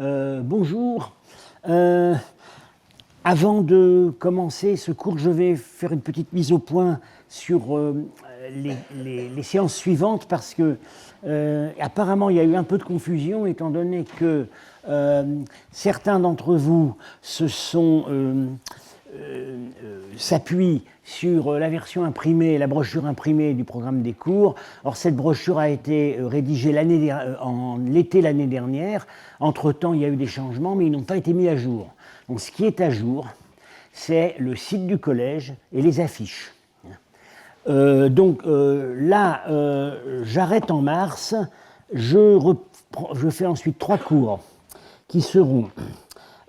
Bonjour. Avant de commencer ce cours, je vais faire une petite mise au point sur les séances suivantes parce que apparemment il y a eu un peu de confusion étant donné que certains d'entre vous s'appuient sur la version imprimée, la brochure imprimée du programme des cours. Or, cette brochure a été rédigée en l'été l'année dernière. Entre-temps, il y a eu des changements, mais ils n'ont pas été mis à jour. Donc, ce qui est à jour, c'est le site du collège et les affiches. Là, j'arrête en mars. Je fais ensuite 3 cours qui seront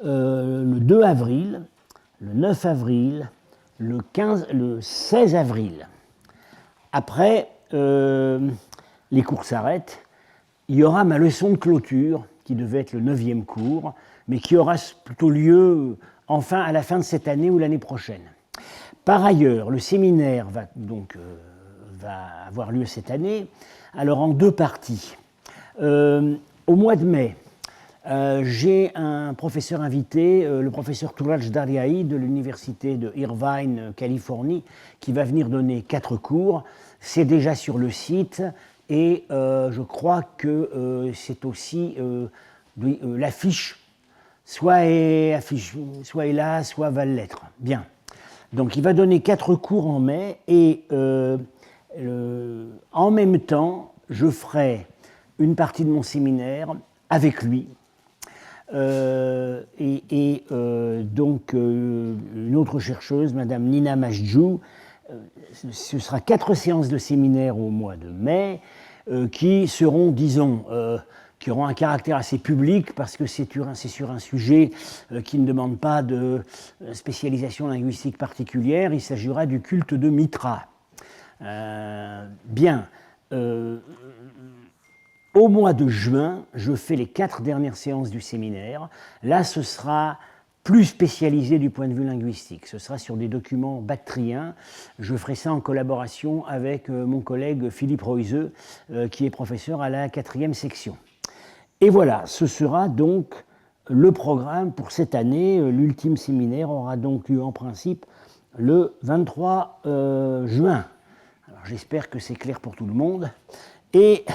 le 2 avril, le 9 avril, le 16 avril. Après, les cours s'arrêtent. Il y aura ma leçon de clôture, qui devait être le 9e cours, mais qui aura plutôt lieu enfin à la fin de cette année ou l'année prochaine. Par ailleurs, le séminaire va avoir lieu cette année, alors en 2 parties. Au mois de mai, j'ai un professeur invité, le professeur Touraj Dariai de l'université de Irvine, Californie, qui va venir donner 4 cours. C'est déjà sur le site et je crois que c'est aussi l'affiche, soit est là, soit va l'être. Bien. Donc il va donner 4 cours en mai et en même temps, je ferai une partie de mon séminaire avec lui. Donc une autre chercheuse, Madame Nina Masjou, ce sera 4 séances de séminaire au mois de mai qui seront, disons, qui auront un caractère assez public parce que c'est sur un sujet qui ne demande pas de spécialisation linguistique particulière. Il s'agira du culte de Mitra. Bien. Au mois de juin, je fais les 4 dernières séances du séminaire. Là, ce sera plus spécialisé du point de vue linguistique. Ce sera sur des documents bactriens. Je ferai ça en collaboration avec mon collègue Philippe Reuseux, qui est professeur à la 4e section. Et voilà, ce sera donc le programme pour cette année. L'ultime séminaire aura donc lieu en principe le 23 juin. Alors j'espère que c'est clair pour tout le monde. Et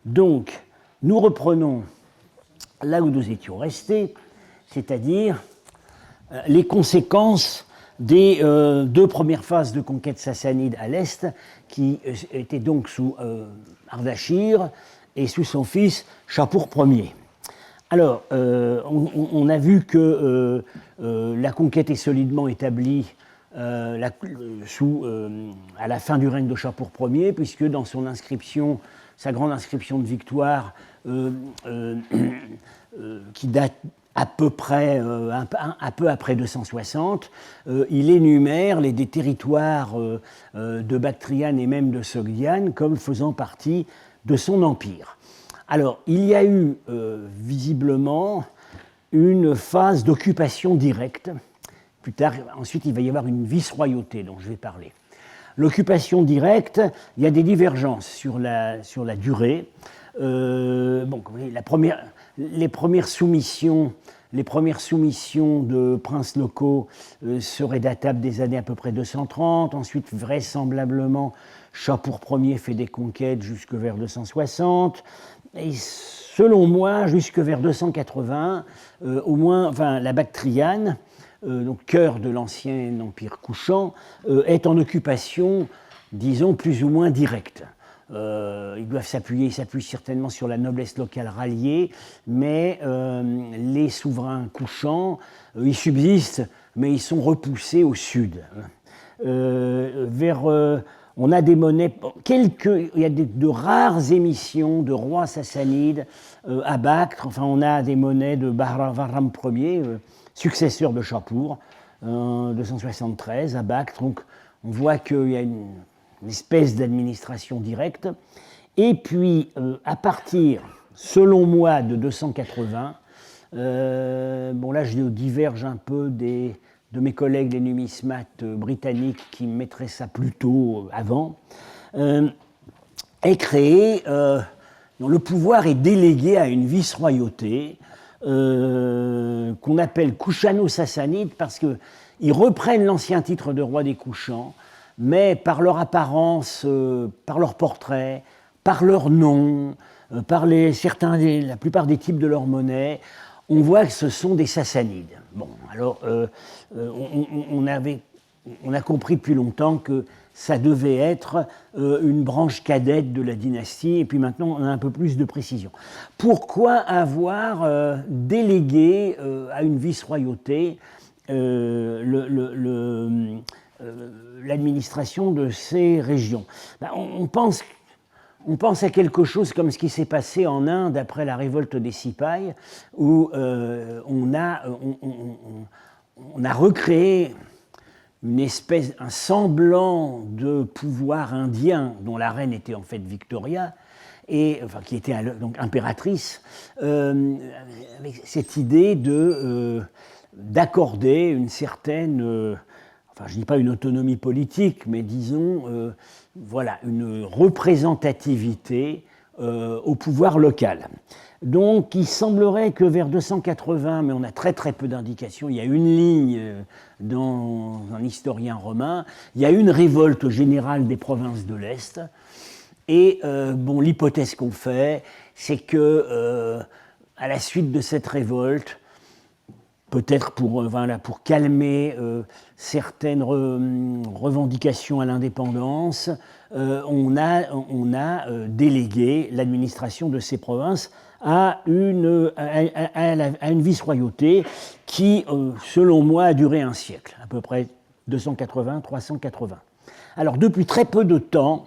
donc, nous reprenons là où nous étions restés, c'est-à-dire les conséquences des 2 premières phases de conquête sassanide à l'Est, qui étaient donc sous Ardashir et sous son fils Shapur Ier. Alors, on a vu que la conquête est solidement établie à la fin du règne de Shapur Ier, puisque dans son inscription, sa grande inscription de victoire, qui date à peu près, un peu après 260, il énumère des territoires de Bactriane et même de Sogdiane comme faisant partie de son empire. Alors, il y a eu visiblement une phase d'occupation directe. Plus tard, ensuite, il va y avoir une vice-royauté dont je vais parler. L'occupation directe, il y a des divergences sur la durée. Les premières soumissions de princes locaux seraient datables des années à peu près 230. Ensuite, vraisemblablement, Shapur Ier fait des conquêtes jusque vers 260. Et selon moi, jusque vers 280, au moins, la Bactriane, donc cœur de l'ancien empire couchant, est en occupation, disons, plus ou moins directe. Ils s'appuient certainement sur la noblesse locale ralliée, mais les souverains couchants, ils subsistent, mais ils sont repoussés au sud. On a des monnaies, il y a de rares émissions de rois sassanides à Bactre. Enfin, on a des monnaies de Bahram Ier, successeur de Shapur, 273 à Bactre. Donc, on voit qu'il y a une espèce d'administration directe. Et puis, à partir, selon moi, de 280, là, je diverge un peu de mes collègues les numismates britanniques qui mettraient ça plutôt avant, est créé, dont le pouvoir est délégué à une vice-royauté qu'on appelle Kushano-Sassanides parce qu'ils reprennent l'ancien titre de roi des Kushans, mais par leur apparence, par leur portrait, par leur nom, par la plupart des types de leur monnaie, on voit que ce sont des Sassanides. Bon, alors, on a compris depuis longtemps que ça devait être une branche cadette de la dynastie, et puis maintenant on a un peu plus de précision. Pourquoi avoir délégué à une vice-royauté l'administration de ces régions? Ben, on pense à quelque chose comme ce qui s'est passé en Inde après la révolte des Sipais, où on a recréé un semblant de pouvoir indien dont la reine était en fait Victoria, qui était donc impératrice, avec cette idée d'accorder une certaine, je ne dis pas une autonomie politique, mais disons, une représentativité au pouvoir local. Donc, il semblerait que vers 280, mais on a très très peu d'indications, il y a une ligne dans un historien romain, il y a une révolte générale des provinces de l'Est, et l'hypothèse qu'on fait, c'est que à la suite de cette révolte, peut-être pour calmer certaines revendications à l'indépendance, on a délégué l'administration de ces provinces à une vice-royauté qui, selon moi, a duré un siècle, à peu près 280-380. Alors, depuis très peu de temps,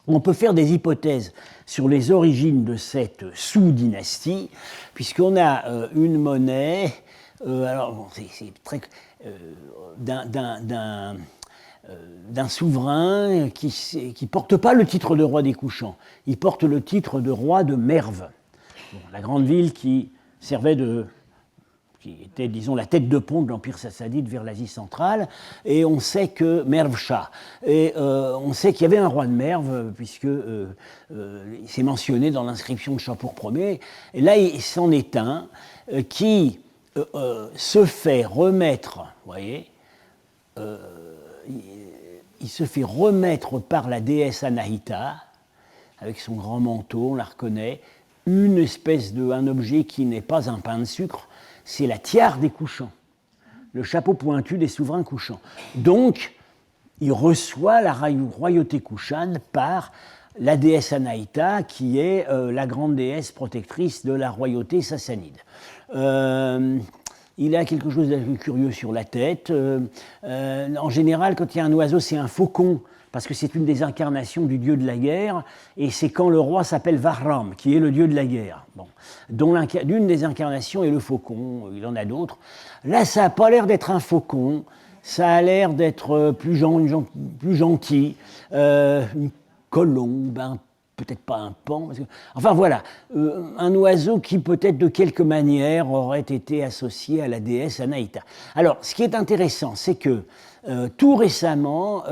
on peut faire des hypothèses sur les origines de cette sous-dynastie, puisqu'on a une monnaie, d'un souverain qui ne porte pas le titre de roi des Kushans, il porte le titre de roi de Merv, la grande ville qui était, disons, la tête de pont de l'Empire sassanide vers l'Asie centrale, et on sait que Merv Shah, et on sait qu'il y avait un roi de Merv, puisque c'est mentionné dans l'inscription de Shapur Ier, et là il s'en est un qui se fait remettre, vous voyez, il se fait remettre par la déesse Anahita, avec son grand manteau, on la reconnaît, un objet qui n'est pas un pain de sucre, c'est la tiare des Kushans, le chapeau pointu des souverains Kushans. Donc, il reçoit la royauté Kushane par la déesse Anahita, qui est la grande déesse protectrice de la royauté sassanide. Il a quelque chose de curieux sur la tête. En général, quand il y a un oiseau, c'est un faucon, parce que c'est une des incarnations du dieu de la guerre, et c'est quand le roi s'appelle Vahram, qui est le dieu de la guerre, dont l'une des incarnations est le faucon, il en a d'autres. Là, ça n'a pas l'air d'être un faucon, ça a l'air d'être plus gentil, une colombe, peut-être pas un paon, enfin voilà, un oiseau qui peut-être de quelque manière aurait été associé à la déesse Anahita. Alors, ce qui est intéressant, c'est que tout récemment,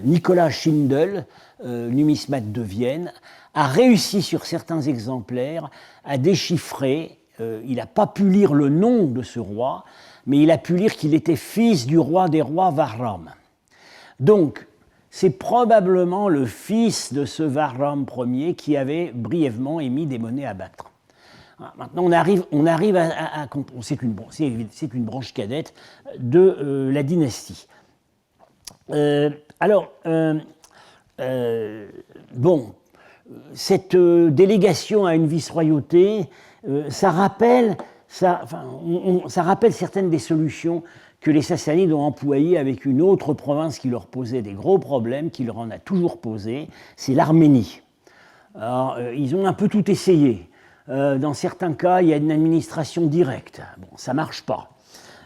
Nicolas Schindel, numismate de Vienne, a réussi sur certains exemplaires à déchiffrer, il n'a pas pu lire le nom de ce roi, mais il a pu lire qu'il était fils du roi des rois Vahram. Donc, c'est probablement le fils de ce Vahram Ier qui avait brièvement émis des monnaies à battre. Maintenant, on arrive à comprendre, c'est une branche cadette de la dynastie. Cette délégation à une vice-royauté, ça rappelle certaines des solutions que les Sassanides ont employées avec une autre province qui leur posait des gros problèmes, qui leur en a toujours posé, c'est l'Arménie. Alors, ils ont un peu tout essayé. Dans certains cas, il y a une administration directe. Bon, ça ne marche pas.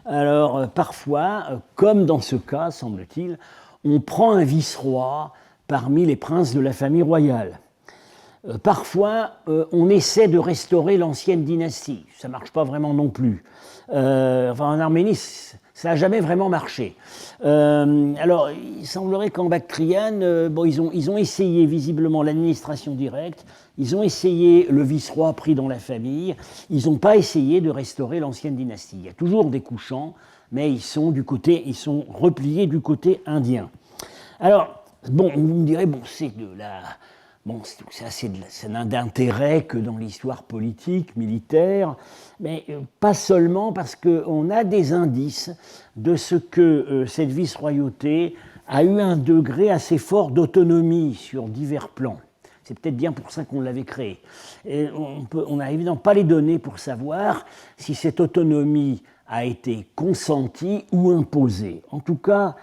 Alors, parfois, comme dans ce cas, semble-t-il, on prend un vice-roi parmi les princes de la famille royale. Parfois, on essaie de restaurer l'ancienne dynastie. Ça ne marche pas vraiment non plus. En Arménie, Ça n'a jamais vraiment marché. Alors, il semblerait qu'en Bactriane, bon, ils ont essayé visiblement l'administration directe, ils ont essayé le vice-roi pris dans la famille, ils n'ont pas essayé de restaurer l'ancienne dynastie. Il y a toujours des couchants, mais ils sont repliés du côté indien. Alors, bon, vous me direz, bon, c'est de la... Bon, ça n'a d'intérêt que dans l'histoire politique, militaire, mais pas seulement parce qu'on a des indices de ce que cette vice-royauté a eu un degré assez fort d'autonomie sur divers plans. C'est peut-être bien pour ça qu'on l'avait créée. Et on n'a évidemment pas les données pour savoir si cette autonomie a été consentie ou imposée. En tout cas,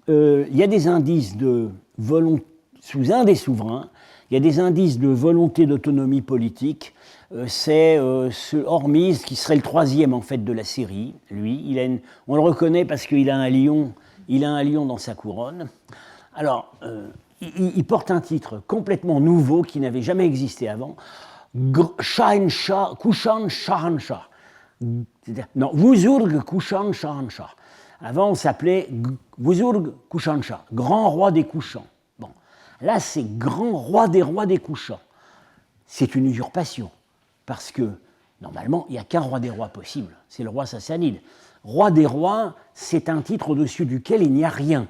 il y a des indices de volonté, sous un des souverains, il y a des indices de volonté d'autonomie politique. C'est ce Hormizd qui serait le troisième en fait de la série. Lui, on le reconnaît parce qu'il a un lion. Il a un lion dans sa couronne. Alors, il porte un titre complètement nouveau qui n'avait jamais existé avant. Shahenshah, Kushan Shahanshah. Non, Wuzurg Kushan Shahanshah. Avant, on s'appelait Wuzurg Kushanshah, grand roi des couchants. Bon, là, c'est grand roi des rois des couchants. C'est une usurpation, parce que, normalement, il n'y a qu'un roi des rois possible, c'est le roi sassanide. Roi des rois, c'est un titre au-dessus duquel il n'y a rien.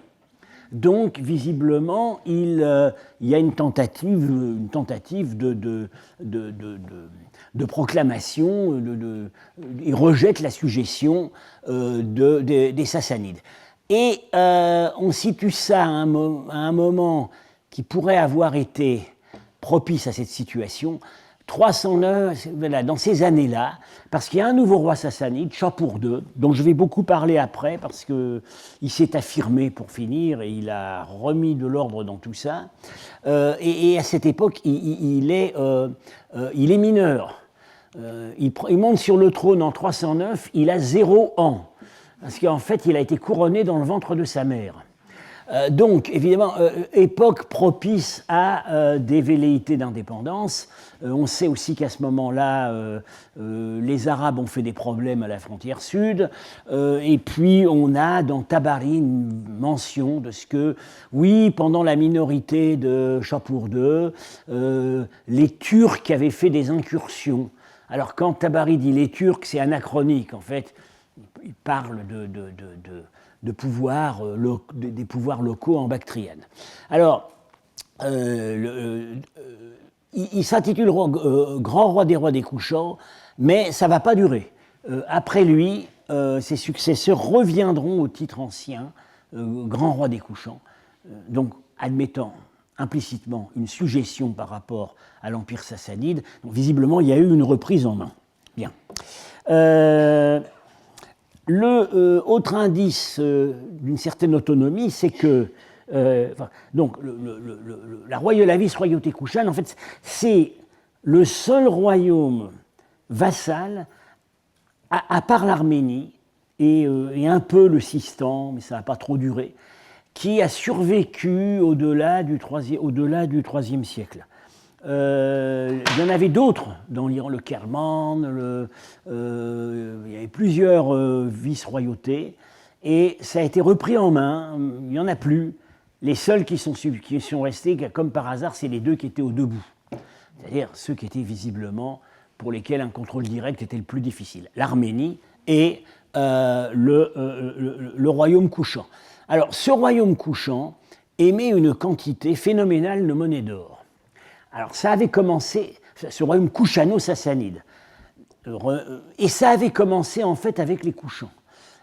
Donc, visiblement, il y a une tentative de proclamation, il rejette la suggestion des Sassanides. Et on situe ça à un moment qui pourrait avoir été propice à cette situation, 309, voilà, dans ces années-là, parce qu'il y a un nouveau roi sassanide, Shapur II, dont je vais beaucoup parler après, parce qu'il s'est affirmé pour finir, et il a remis de l'ordre dans tout ça. Et à cette époque, il est mineur. Il monte sur le trône en 309, il a 0 ans, parce qu'en fait, il a été couronné dans le ventre de sa mère. Donc, évidemment, époque propice à des velléités d'indépendance. On sait aussi qu'à ce moment-là, les Arabes ont fait des problèmes à la frontière sud. Et puis, on a dans Tabari une mention de ce que, oui, pendant la minorité de Shapur II, les Turcs avaient fait des incursions. Alors, quand Tabari dit les Turcs, c'est anachronique. En fait, il parle des pouvoirs locaux en Bactriane. Alors, il s'intitule Grand roi des rois des couchants, mais ça ne va pas durer. Après lui, ses successeurs reviendront au titre ancien, Grand roi des couchants, donc admettant implicitement une suggestion par rapport à l'Empire sassanide. Donc, visiblement, il y a eu une reprise en main. Bien. Le autre indice d'une certaine autonomie, c'est que donc la vice-royauté kouchane, en fait, c'est le seul royaume vassal, à part l'Arménie et un peu le Sistan, mais ça n'a pas trop duré, qui a survécu au-delà du IIIe siècle. Il y en avait d'autres dans l'Iran, le Kerman, il y avait plusieurs vice-royautés, et ça a été repris en main, il n'y en a plus. Les seuls qui sont restés, comme par hasard, c'est les deux qui étaient au debout, c'est-à-dire ceux qui étaient visiblement, pour lesquels un contrôle direct était le plus difficile, l'Arménie et le royaume couchant. Alors, ce royaume couchant émet une quantité phénoménale de monnaie d'or. Alors, ça avait commencé, ce royaume couchano-sassanide, et ça avait commencé en fait avec les couchants.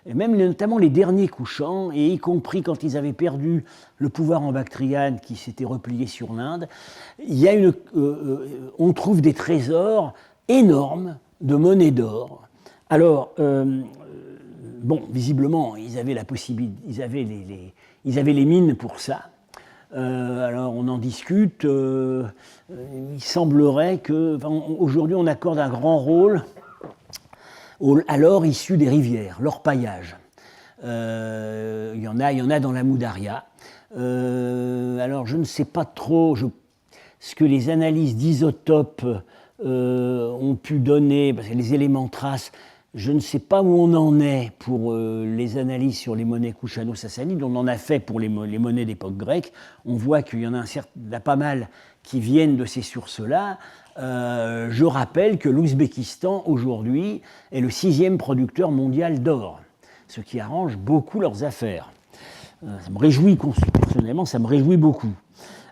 Et même notamment les derniers couchants, et y compris quand ils avaient perdu le pouvoir en Bactriane qui s'était replié sur l'Inde, on trouve des trésors énormes de monnaie d'or. Alors, bon, visiblement, ils avaient la possibilité, ils avaient les mines pour ça. Alors on en discute, il semblerait que, aujourd'hui on accorde un grand rôle à l'or issu des rivières, l'orpaillage. Il y en a dans la Moudaria. Alors je ne sais pas trop ce que les analyses d'isotopes ont pu donner, parce que les éléments traces, Je ne sais pas où on en est pour les analyses sur les monnaies kushano-sassanides. On en a fait pour les monnaies d'époque grecque. On voit qu'il y en a, pas mal qui viennent de ces sources-là. Je rappelle que l'Ouzbékistan, aujourd'hui, est le 6e producteur mondial d'or, ce qui arrange beaucoup leurs affaires. Ça me réjouit, personnellement, ça me réjouit beaucoup.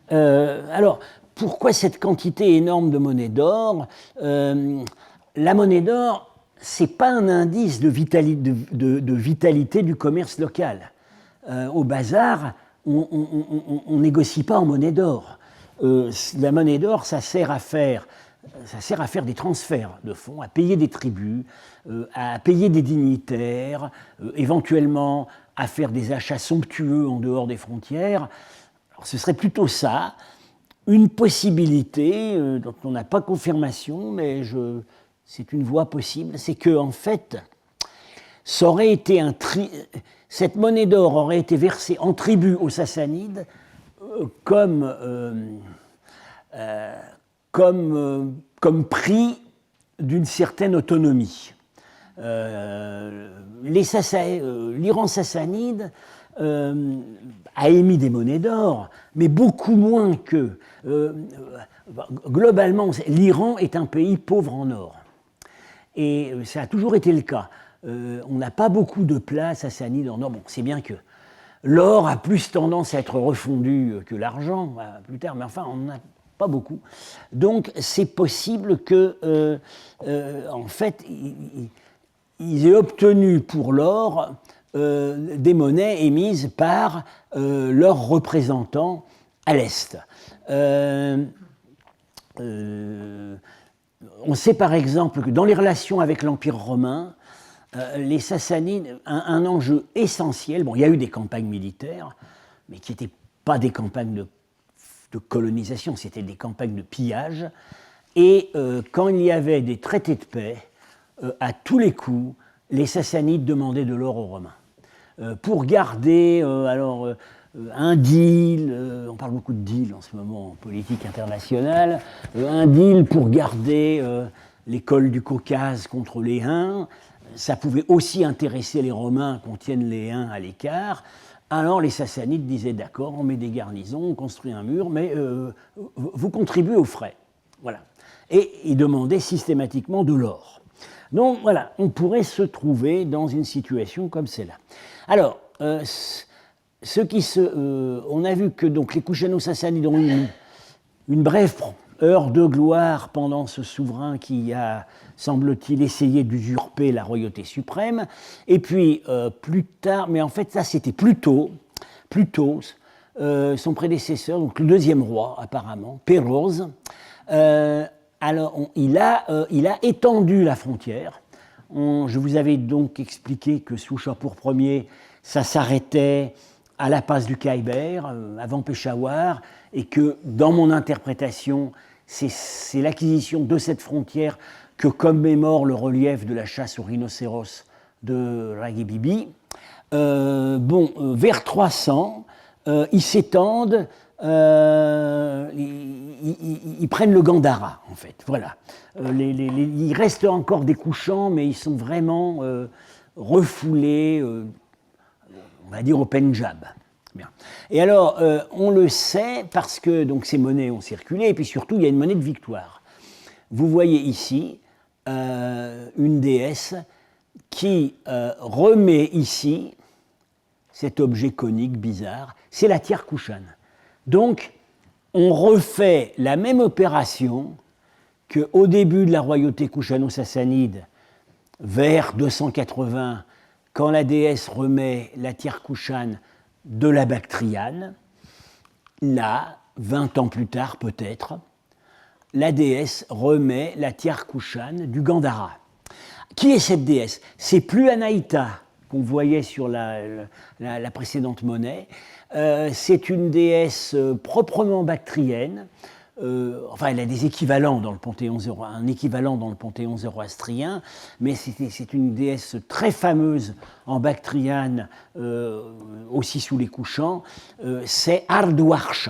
Alors, pourquoi cette quantité énorme de monnaie d'or? La monnaie d'or, ce n'est pas un indice de vitalité du commerce local. Au bazar, on négocie pas en monnaie d'or. La monnaie d'or, ça sert à faire des transferts de fonds, à payer des tributs, à payer des dignitaires, éventuellement à faire des achats somptueux en dehors des frontières. Alors, ce serait plutôt ça, une possibilité dont on n'a pas confirmation, mais c'est une voie possible, c'est que en fait, ça aurait été cette monnaie d'or aurait été versée en tribut aux Sassanides comme prix d'une certaine autonomie. L'Iran sassanide a émis des monnaies d'or, mais beaucoup moins que... globalement, l'Iran est un pays pauvre en or. Et ça a toujours été le cas. On n'a pas beaucoup de plats sassanides en or. Bon, c'est bien que l'or a plus tendance à être refondu que l'argent, plus tard, mais enfin, on n'en a pas beaucoup. Donc, c'est possible que, en fait, ils aient obtenu pour l'or des monnaies émises par leurs représentants à l'Est. On sait par exemple que dans les relations avec l'Empire romain, les Sassanides, un enjeu essentiel, bon, il y a eu des campagnes militaires, mais qui n'étaient pas des campagnes de colonisation, c'était des campagnes de pillage, et quand il y avait des traités de paix, à tous les coups, les Sassanides demandaient de l'or aux Romains. Pour garder, un deal, on parle beaucoup de deal en ce moment en politique internationale, un deal pour garder les cols du Caucase contre les Huns, ça pouvait aussi intéresser les Romains qu'on tienne les Huns à l'écart. Alors les Sassanides disaient d'accord, on met des garnisons, on construit un mur, mais vous contribuez aux frais. Voilà. Et ils demandaient systématiquement de l'or. Donc voilà, on pourrait se trouver dans une situation comme celle-là. Alors, on a vu que donc, les Kushano-Sassanides ont eu une brève heure de gloire pendant ce souverain qui a, semble-t-il, essayé d'usurper la royauté suprême. Et puis, plus tard, mais en fait, ça c'était plus tôt, son prédécesseur, donc le deuxième roi apparemment, Péroz, il a étendu la frontière. Je vous avais donc expliqué que sous Shapur Ier, ça s'arrêtait à la passe du Khyber, avant Peshawar, et que dans mon interprétation, c'est l'acquisition de cette frontière que commémore le relief de la chasse aux rhinocéros de Ragi Bibi. Vers 300, ils s'étendent, ils prennent le Gandhara, en fait. Voilà. Il reste encore des couchants, mais ils sont vraiment refoulés, on va dire, au Pendjab. Bien. Et alors, on le sait parce que donc, ces monnaies ont circulé, et puis surtout, il y a une monnaie de victoire. Vous voyez ici une déesse qui remet ici cet objet conique bizarre, c'est la Tiare Kushan. Donc, on refait la même opération qu'au début de la royauté kushano-sassanide, vers 280, quand la déesse remet la Tiare Kushan de la Bactriane. Là, 20 ans plus tard peut-être, la déesse remet la Tiare Kushan du Gandhara. Qui est cette déesse? C'est plus Anaïta qu'on voyait sur la précédente monnaie. C'est une déesse proprement bactrienne. Elle a des équivalents dans le panthéon un équivalent dans le panthéon zoroastrien, mais c'est une déesse très fameuse en Bactriane, aussi sous les couchants. C'est Ardouarch.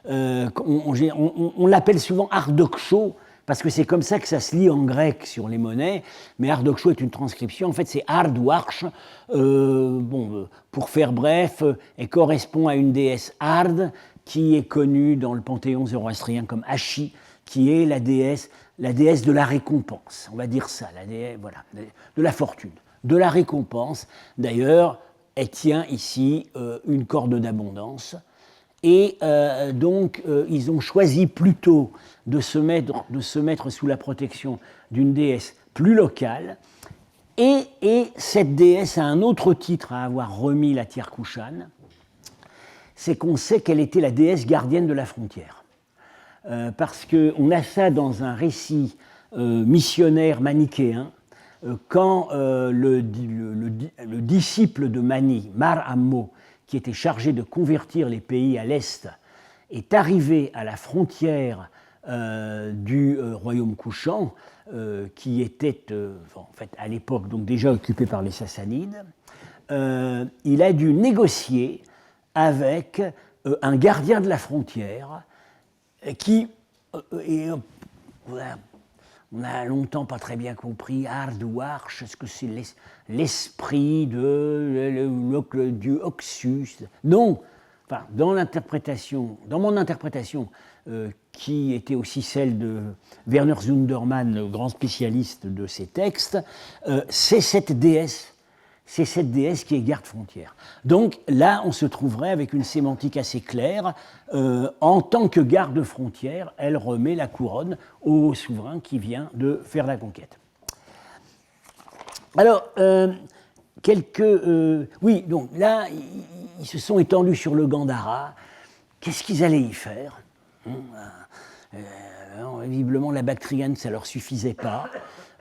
On l'appelle souvent Ardoksho, parce que c'est comme ça que ça se lit en grec sur les monnaies, mais Ardoksho est une transcription, en fait c'est Ardouarch, pour faire bref, elle correspond à une déesse Ard, qui est connue dans le panthéon zoroastrien comme Ashi, qui est la déesse de la récompense, on va dire ça, la déesse, voilà, de la fortune, de la récompense. D'ailleurs, elle tient ici une corde d'abondance. Et donc, ils ont choisi plutôt de se mettre sous la protection d'une déesse plus locale. Et cette déesse a un autre titre à avoir remis la Tirkushan, c'est qu'on sait qu'elle était la déesse gardienne de la frontière. Parce qu'on a ça dans un récit missionnaire manichéen, quand le disciple de Mani, Mar Ammo, qui était chargé de convertir les pays à l'Est, est arrivé à la frontière du royaume couchant, qui était en fait, à l'époque donc déjà occupé par les Sassanides. Il a dû négocier avec un gardien de la frontière qui, on n'a longtemps pas très bien compris, Ardouarch, est-ce que c'est l'esprit du Oxus? Non, enfin, dans mon interprétation, qui était aussi celle de Werner Zundermann, le grand spécialiste de ces textes, c'est cette déesse qui est garde-frontière. Donc là, on se trouverait avec une sémantique assez claire. En tant que garde-frontière, elle remet la couronne au souverain qui vient de faire la conquête. Alors, oui, donc là, ils se sont étendus sur le Gandhara. Qu'est-ce qu'ils allaient y faire? Visiblement, la Bactriane, ça ne leur suffisait pas.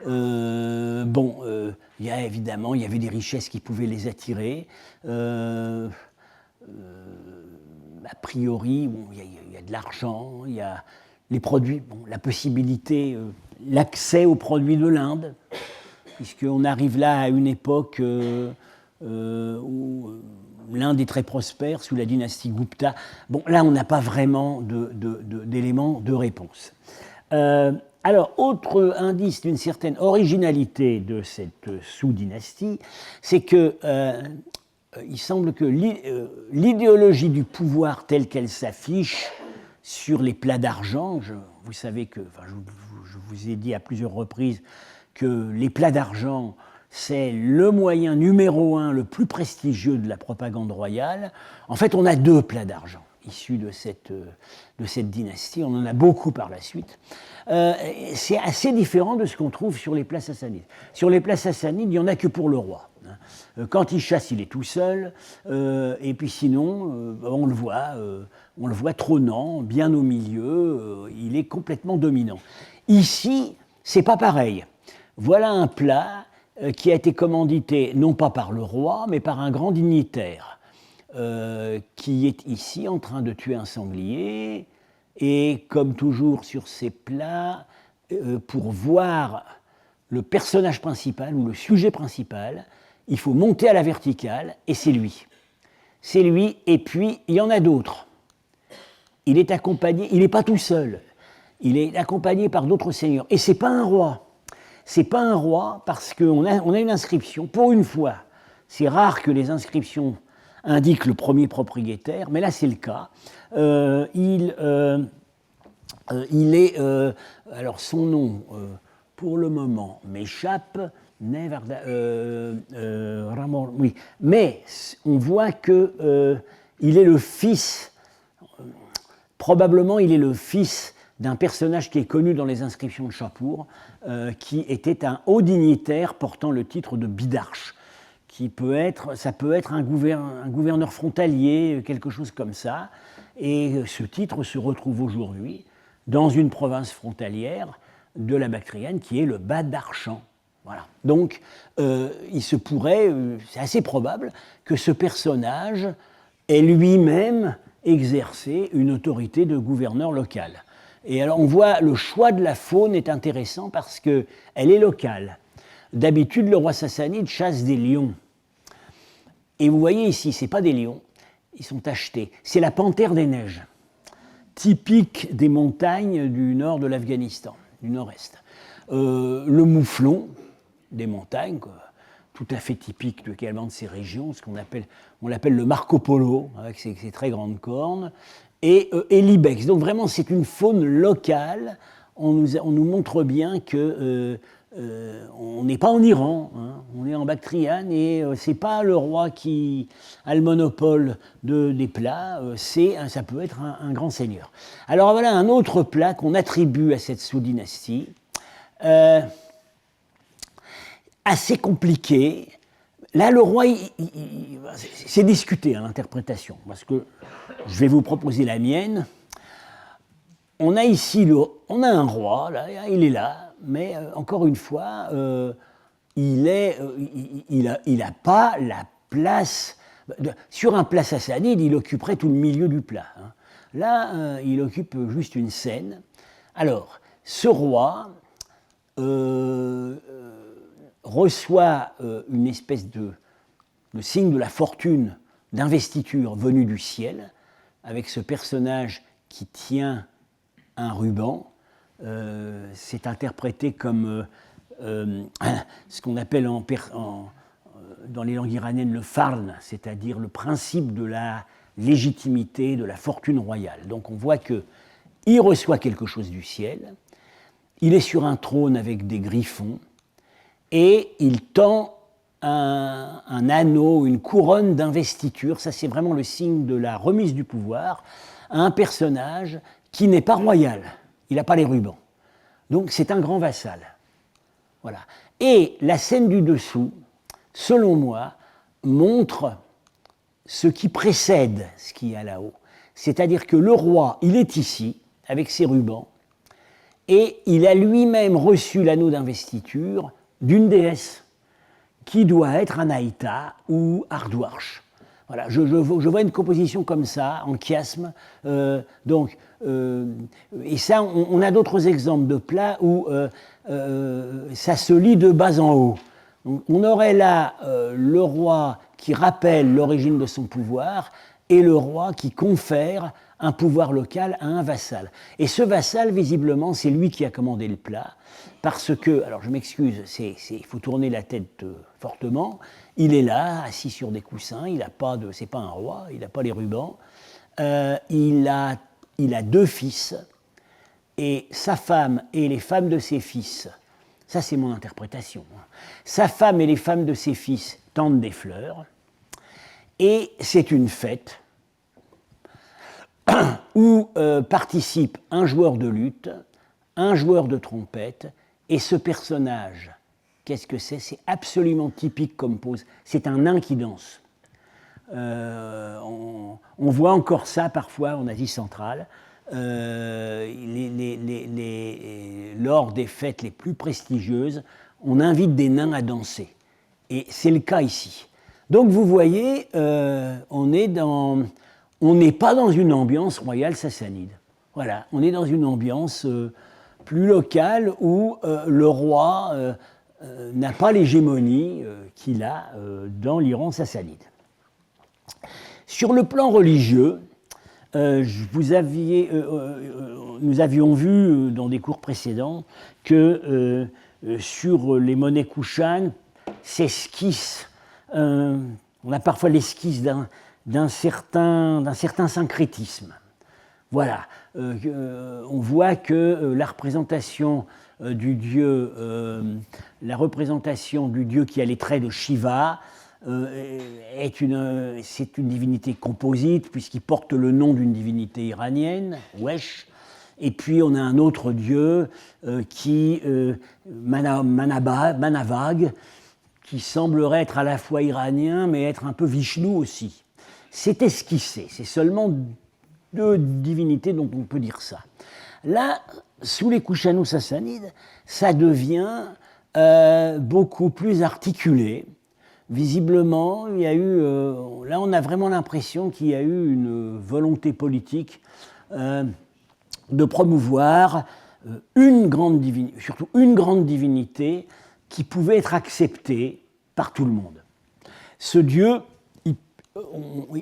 Il y avait des richesses qui pouvaient les attirer. A priori, il y a de l'argent, il y a les produits, la possibilité, l'accès aux produits de l'Inde, puisqu'on arrive là à une époque où l'Inde est très prospère, sous la dynastie Gupta. Bon, là, on n'a pas vraiment d'éléments de réponse. Alors, autre indice d'une certaine originalité de cette sous-dynastie, c'est que il semble que l'idéologie du pouvoir telle qu'elle s'affiche sur les plats d'argent, vous savez que, je vous ai dit à plusieurs reprises que les plats d'argent, c'est le moyen numéro 1, le plus prestigieux de la propagande royale. En fait, on a 2 plats d'argent issus de cette dynastie. On en a beaucoup par la suite. C'est assez différent de ce qu'on trouve sur les plats sassanides. Sur les plats sassanides, il n'y en a que pour le roi. Quand il chasse, il est tout seul. Et puis sinon, on le voit trônant, bien au milieu. Il est complètement dominant. Ici, c'est pas pareil. Voilà un plat qui a été commandité non pas par le roi, mais par un grand dignitaire, qui est ici en train de tuer un sanglier. Et comme toujours sur ces plats, pour voir le personnage principal ou le sujet principal, il faut monter à la verticale, et c'est lui. C'est lui, et puis il y en a d'autres. Il est accompagné, il n'est pas tout seul, il est accompagné par d'autres seigneurs. Et ce n'est pas un roi. C'est pas un roi parce qu'on a une inscription, pour une fois. C'est rare que les inscriptions indiquent le premier propriétaire, mais là c'est le cas. Il est, alors son nom, pour le moment, m'échappe, oui, mais on voit que il est le fils, probablement il est le fils d'un personnage qui est connu dans les inscriptions de Shapur, qui était un haut dignitaire portant le titre de Bidarche, ça peut être un gouverneur frontalier, quelque chose comme ça, et ce titre se retrouve aujourd'hui dans une province frontalière de la Bactriane qui est le Badarchan. Voilà. Donc, il se pourrait, c'est assez probable, que ce personnage ait lui-même exercé une autorité de gouverneur local. Et alors, on voit le choix de la faune est intéressant parce qu'elle est locale. D'habitude, le roi sassanide chasse des lions. Et vous voyez ici, ce n'est pas des lions, ils sont achetés. C'est la panthère des neiges, typique des montagnes du nord de l'Afghanistan. du nord-est. Le mouflon des montagnes, quoi, tout à fait typique également de ces régions, on l'appelle le Marco Polo, avec ses très grandes cornes, et l'ibex. Donc vraiment, c'est une faune locale. On nous montre bien que on n'est pas en Iran, hein, on est en Bactriane, et c'est pas le roi qui a le monopole des plats, ça peut être un grand seigneur. Alors voilà un autre plat qu'on attribue à cette sous-dynastie, assez compliqué. Là, le roi, c'est discuté à l'interprétation, parce que je vais vous proposer la mienne. On a ici on a un roi, là, il est là, mais encore une fois, il n'a pas la place. Sur un plat sassanide, il occuperait tout le milieu du plat. Hein. Là, il occupe juste une scène. Alors, ce roi reçoit une espèce de signe de la fortune d'investiture venu du ciel, avec ce personnage qui tient un ruban. C'est interprété comme ce qu'on appelle dans les langues iraniennes le farn, c'est-à-dire le principe de la légitimité, de la fortune royale. Donc on voit qu'il reçoit quelque chose du ciel, il est sur un trône avec des griffons, et il tend un anneau, une couronne d'investiture, ça c'est vraiment le signe de la remise du pouvoir, à un personnage qui n'est pas royal, il n'a pas les rubans. Donc c'est un grand vassal. Voilà. Et la scène du dessous, selon moi, montre ce qui précède ce qu'il y a là-haut. C'est-à-dire que le roi, il est ici, avec ses rubans, et il a lui-même reçu l'anneau d'investiture d'une déesse, qui doit être Anaïta ou Ardouarche. Voilà, je vois une composition comme ça, en chiasme. Et ça, on a d'autres exemples de plats où ça se lit de bas en haut. Donc, on aurait là le roi qui rappelle l'origine de son pouvoir et le roi qui confère un pouvoir local à un vassal. Et ce vassal, visiblement, c'est lui qui a commandé le plat, parce que, alors je m'excuse, il faut tourner la tête fortement, il est là, assis sur des coussins, c'est pas un roi, il n'a pas les rubans, il a 2 fils, et sa femme et les femmes de ses fils, ça c'est mon interprétation, sa femme et les femmes de ses fils tendent des fleurs, et c'est une fête où participe un joueur de luth, un joueur de trompette, et ce personnage, qu'est-ce que c'est ? C'est absolument typique comme pose. C'est un nain qui danse. On voit encore ça parfois en Asie centrale. Lors des fêtes les plus prestigieuses, on invite des nains à danser. Et c'est le cas ici. Donc vous voyez, on n'est pas dans une ambiance royale sassanide. Voilà, on est dans une ambiance plus locale où le roi n'a pas l'hégémonie qu'il a dans l'Iran sassanide. Sur le plan religieux, nous avions vu dans des cours précédents que sur les monnaies kushanes s'esquisse, on a parfois l'esquisse d'un certain syncrétisme. Voilà, on voit que la représentation du dieu qui a les traits de Shiva c'est une divinité composite puisqu'il porte le nom d'une divinité iranienne, Wesh. Et puis on a un autre dieu Manavag, qui semblerait être à la fois iranien mais être un peu Vishnu aussi. C'est esquissé, c'est seulement 2 divinités dont on peut dire ça. Là, sous les Kushano-Sassanides, ça devient beaucoup plus articulé. Visiblement, il y a eu, là on a vraiment l'impression qu'il y a eu une volonté politique de promouvoir surtout une grande divinité qui pouvait être acceptée par tout le monde. Ce dieu, on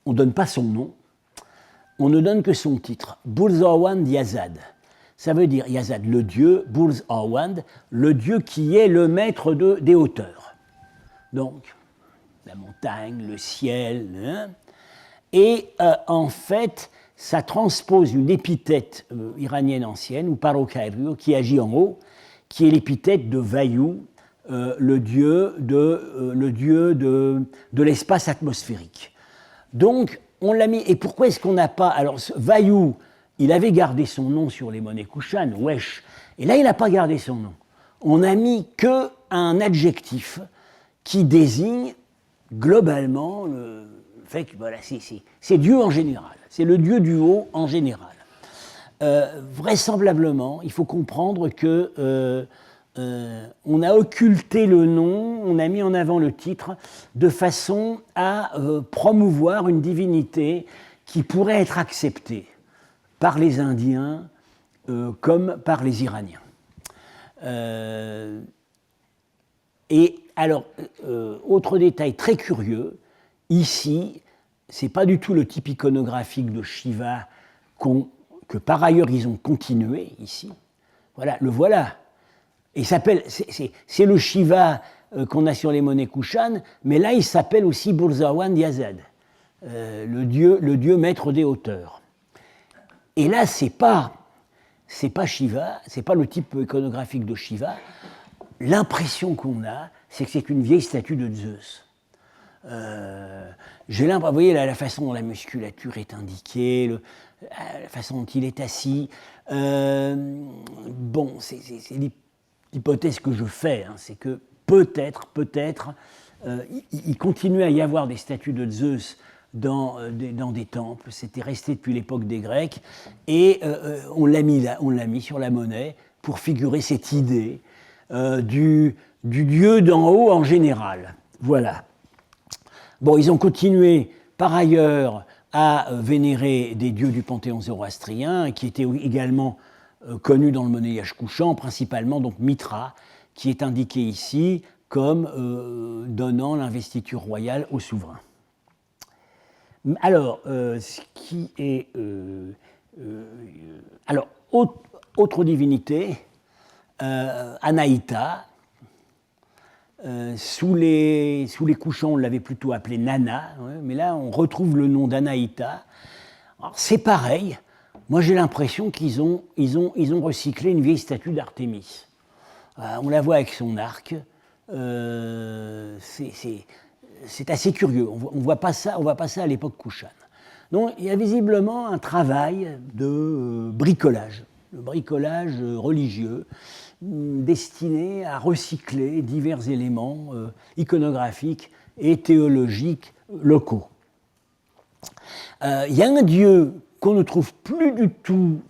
ne donne pas son nom, on ne donne que son titre, Burzawan Diazad. ça veut dire Yazad, le dieu, Burs Awand, le dieu qui est le maître des hauteurs. Donc, la montagne, le ciel. Hein. Et en fait, ça transpose une épithète iranienne ancienne, ou Parokairu, qui agit en haut, qui est l'épithète de Vayu, le dieu de l'espace atmosphérique. Donc, on l'a mis. Et pourquoi est-ce qu'on n'a pas. Alors, Vayu, il avait gardé son nom sur les monnaies Kushan, Wesh, et là, il n'a pas gardé son nom. On n'a mis qu'un adjectif qui désigne globalement le fait que voilà, c'est Dieu en général, c'est le Dieu du haut en général. Vraisemblablement, il faut comprendre que on a occulté le nom, on a mis en avant le titre de façon à promouvoir une divinité qui pourrait être acceptée par les Indiens comme par les Iraniens. Et alors, autre détail très curieux, ici, ce n'est pas du tout le type iconographique de Shiva que par ailleurs ils ont continué ici. Voilà, le voilà. Et c'est le Shiva qu'on a sur les monnaies Kushan, mais là il s'appelle aussi Burzawan Yazad, le dieu maître des hauteurs. Et là, c'est pas Shiva, c'est pas le type iconographique de Shiva. L'impression qu'on a, c'est que c'est une vieille statue de Zeus. J'ai l'impression, vous voyez la façon dont la musculature est indiquée, la façon dont il est assis. Bon, c'est l'hypothèse que je fais, hein, c'est que peut-être, il continue à y avoir des statues de Zeus dans des temples. C'était resté depuis l'époque des Grecs, et on l'a mis sur la monnaie pour figurer cette idée du dieu d'en haut en général. Voilà. Bon, ils ont continué par ailleurs à vénérer des dieux du panthéon zoroastrien, qui étaient également connus dans le monnayage couchant, principalement donc Mitra, qui est indiqué ici comme donnant l'investiture royale au souverain. Alors, ce qui est... alors, autre divinité, Anaïta. Sous les couchants, on l'avait plutôt appelé Nana, ouais, mais là, on retrouve le nom d'Anaïta. Alors, c'est pareil. Moi, j'ai l'impression qu'ils ont recyclé une vieille statue d'Artémis. On la voit avec son arc. C'est assez curieux. On voit pas ça à l'époque Kushan. Donc, il y a visiblement un travail de bricolage religieux, destiné à recycler divers éléments iconographiques et théologiques locaux. Il y a un dieu qu'on ne trouve plus du tout,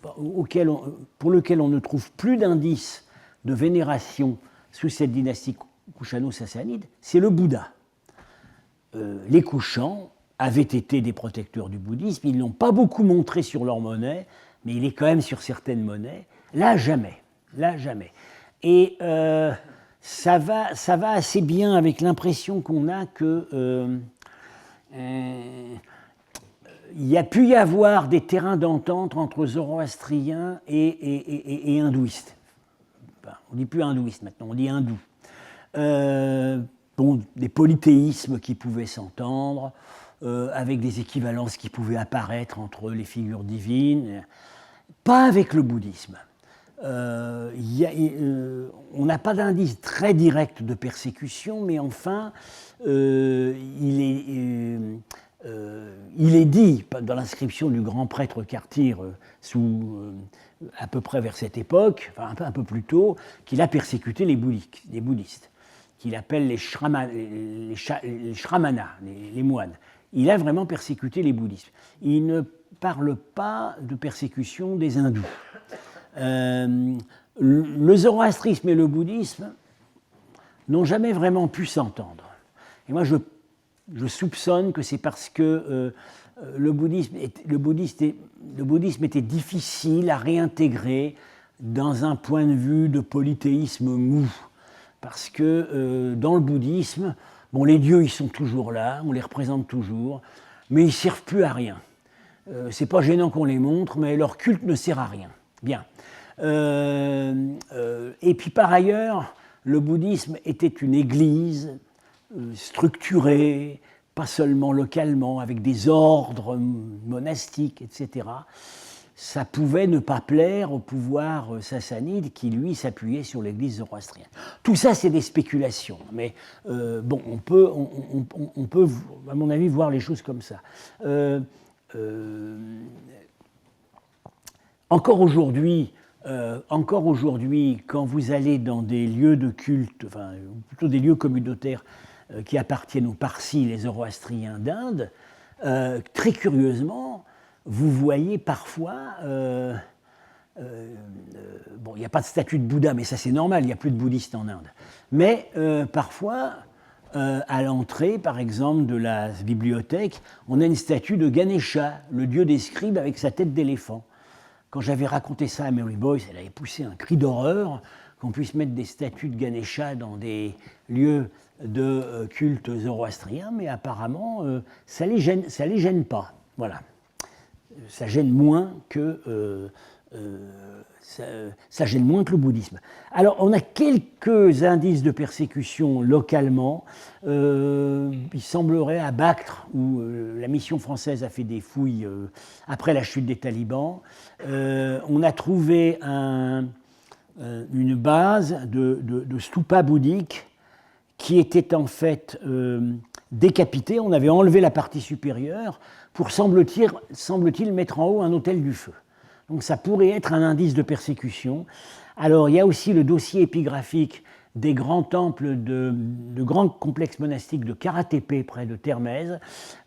pour lequel on ne trouve plus d'indices de vénération sous cette dynastie kushano-sassanide, c'est le Bouddha. Les Kushans avaient été des protecteurs du bouddhisme, ils ne l'ont pas beaucoup montré sur leur monnaie, mais il est quand même sur certaines monnaies. Là, jamais. Et ça va assez bien avec l'impression qu'on a que il y a pu y avoir des terrains d'entente entre zoroastriens et hindouistes. Enfin, on ne dit plus hindouistes maintenant, on dit hindous. Bon, des polythéismes qui pouvaient s'entendre, avec des équivalences qui pouvaient apparaître entre les figures divines, pas avec le bouddhisme. On n'a pas d'indice très direct de persécution, mais enfin, il est dit dans l'inscription du grand prêtre Kartir à peu près vers cette époque, enfin un peu plus tôt, qu'il a persécuté les bouddhistes, qu'il appelle les shramana, les moines. Il a vraiment persécuté les bouddhistes. Il ne parle pas de persécution des hindous. Le zoroastrisme et le bouddhisme n'ont jamais vraiment pu s'entendre. Et moi, je soupçonne que c'est parce que le bouddhisme était difficile à réintégrer dans un point de vue de polythéisme mou. Parce que dans le bouddhisme, bon, les dieux, ils sont toujours là, on les représente toujours, mais ils ne servent plus à rien. C'est pas gênant qu'on les montre, mais leur culte ne sert à rien. Bien. Et puis par ailleurs, le bouddhisme était une église structurée, pas seulement localement, avec des ordres monastiques, etc. Ça pouvait ne pas plaire au pouvoir sassanide qui, lui, s'appuyait sur l'église zoroastrienne. Tout ça, c'est des spéculations, mais bon, on peut, à mon avis, voir les choses comme ça. Encore aujourd'hui, quand vous allez dans des lieux de culte, enfin, plutôt des lieux communautaires qui appartiennent aux Parsis, les Zoroastriens d'Inde, très curieusement, vous voyez parfois, bon, il n'y a pas de statue de Bouddha, mais ça c'est normal, il n'y a plus de bouddhistes en Inde, mais parfois, à l'entrée, par exemple, de la bibliothèque, on a une statue de Ganesha, le dieu des scribes avec sa tête d'éléphant. Quand j'avais raconté ça à Mary Boyce, elle avait poussé un cri d'horreur qu'on puisse mettre des statues de Ganesha dans des lieux de culte zoroastrien, mais apparemment, ça les gêne pas. Voilà. Ça gêne moins que ça gêne moins que le bouddhisme. Alors, on a quelques indices de persécution localement. Il semblerait à Bactre, où la mission française a fait des fouilles après la chute des talibans, on a trouvé une base de stupas bouddhiques qui était en fait décapitée. On avait enlevé la partie supérieure pour, semble-t-il, mettre en haut un autel du feu. Donc ça pourrait être un indice de persécution. Alors il y a aussi le dossier épigraphique des grands temples de grands complexes monastiques de Kara-Tepe près de Termez.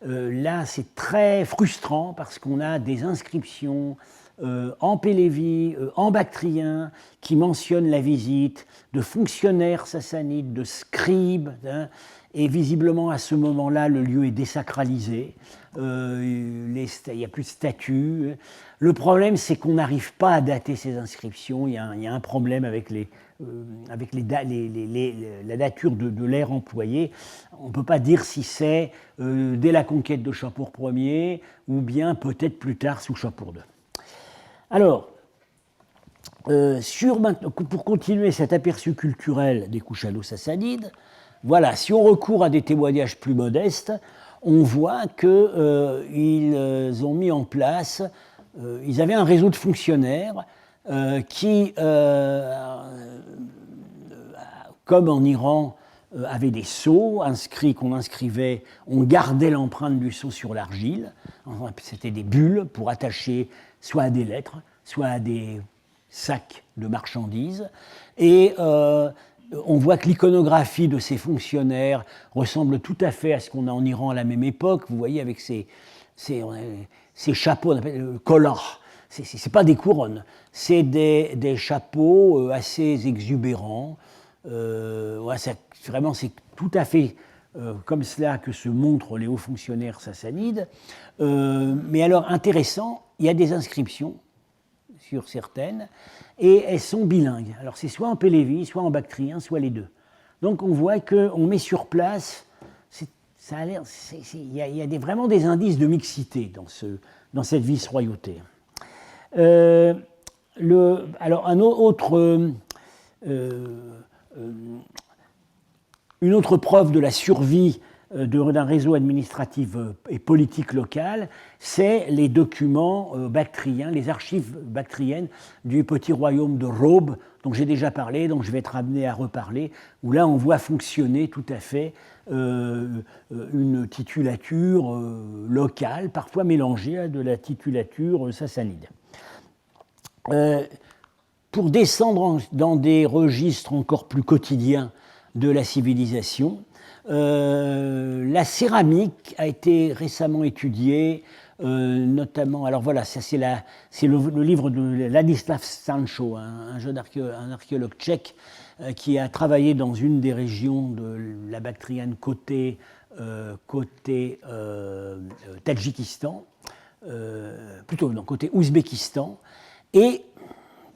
Là c'est très frustrant parce qu'on a des inscriptions en Pélévi, en bactrien, qui mentionnent la visite de fonctionnaires sassanides, de scribes, hein, et visiblement à ce moment-là le lieu est désacralisé. Il n'y a plus de statues. Le problème, c'est qu'on n'arrive pas à dater ces inscriptions. Il y a un problème avec la dature de l'ère employée. On ne peut pas dire si c'est dès la conquête de Shapur Ier ou bien peut-être plus tard sous Shapur II. Alors, pour continuer cet aperçu culturel des Kushalo-Sassanides, voilà, si on recourt à des témoignages plus modestes, on voit qu'ils ont mis en place, ils avaient un réseau de fonctionnaires qui, comme en Iran, avaient des sceaux qu'on inscrivait, on gardait l'empreinte du sceau sur l'argile, c'était des bulles pour attacher soit à des lettres, soit à des sacs de marchandises, et on voit que l'iconographie de ces fonctionnaires ressemble tout à fait à ce qu'on a en Iran à la même époque. Vous voyez, avec ces chapeaux, on appelle collars. C'est pas des couronnes, c'est des chapeaux assez exubérants. Vraiment, c'est tout à fait comme cela que se montrent les hauts fonctionnaires sassanides. Mais alors, intéressant, il y a des inscriptions sur certaines, et elles sont bilingues. Alors c'est soit en pélévi, soit en bactrien, soit les deux. Donc on voit qu'on met sur place, il y a vraiment des indices de mixité dans cette vice-royauté. Alors une autre preuve de la survie d'un réseau administratif et politique local, c'est les documents bactriens, les archives bactriennes du petit royaume de Raube, dont j'ai déjà parlé, dont je vais être amené à reparler, où là on voit fonctionner tout à fait une titulature locale, parfois mélangée à de la titulature sassanide. Pour descendre dans des registres encore plus quotidiens de la civilisation, la céramique a été récemment étudiée, notamment, alors voilà, ça c'est le livre de Ladislav Stancho, un archéologue tchèque qui a travaillé dans une des régions de la Bactriane côté Tadjikistan, côté Ouzbékistan, et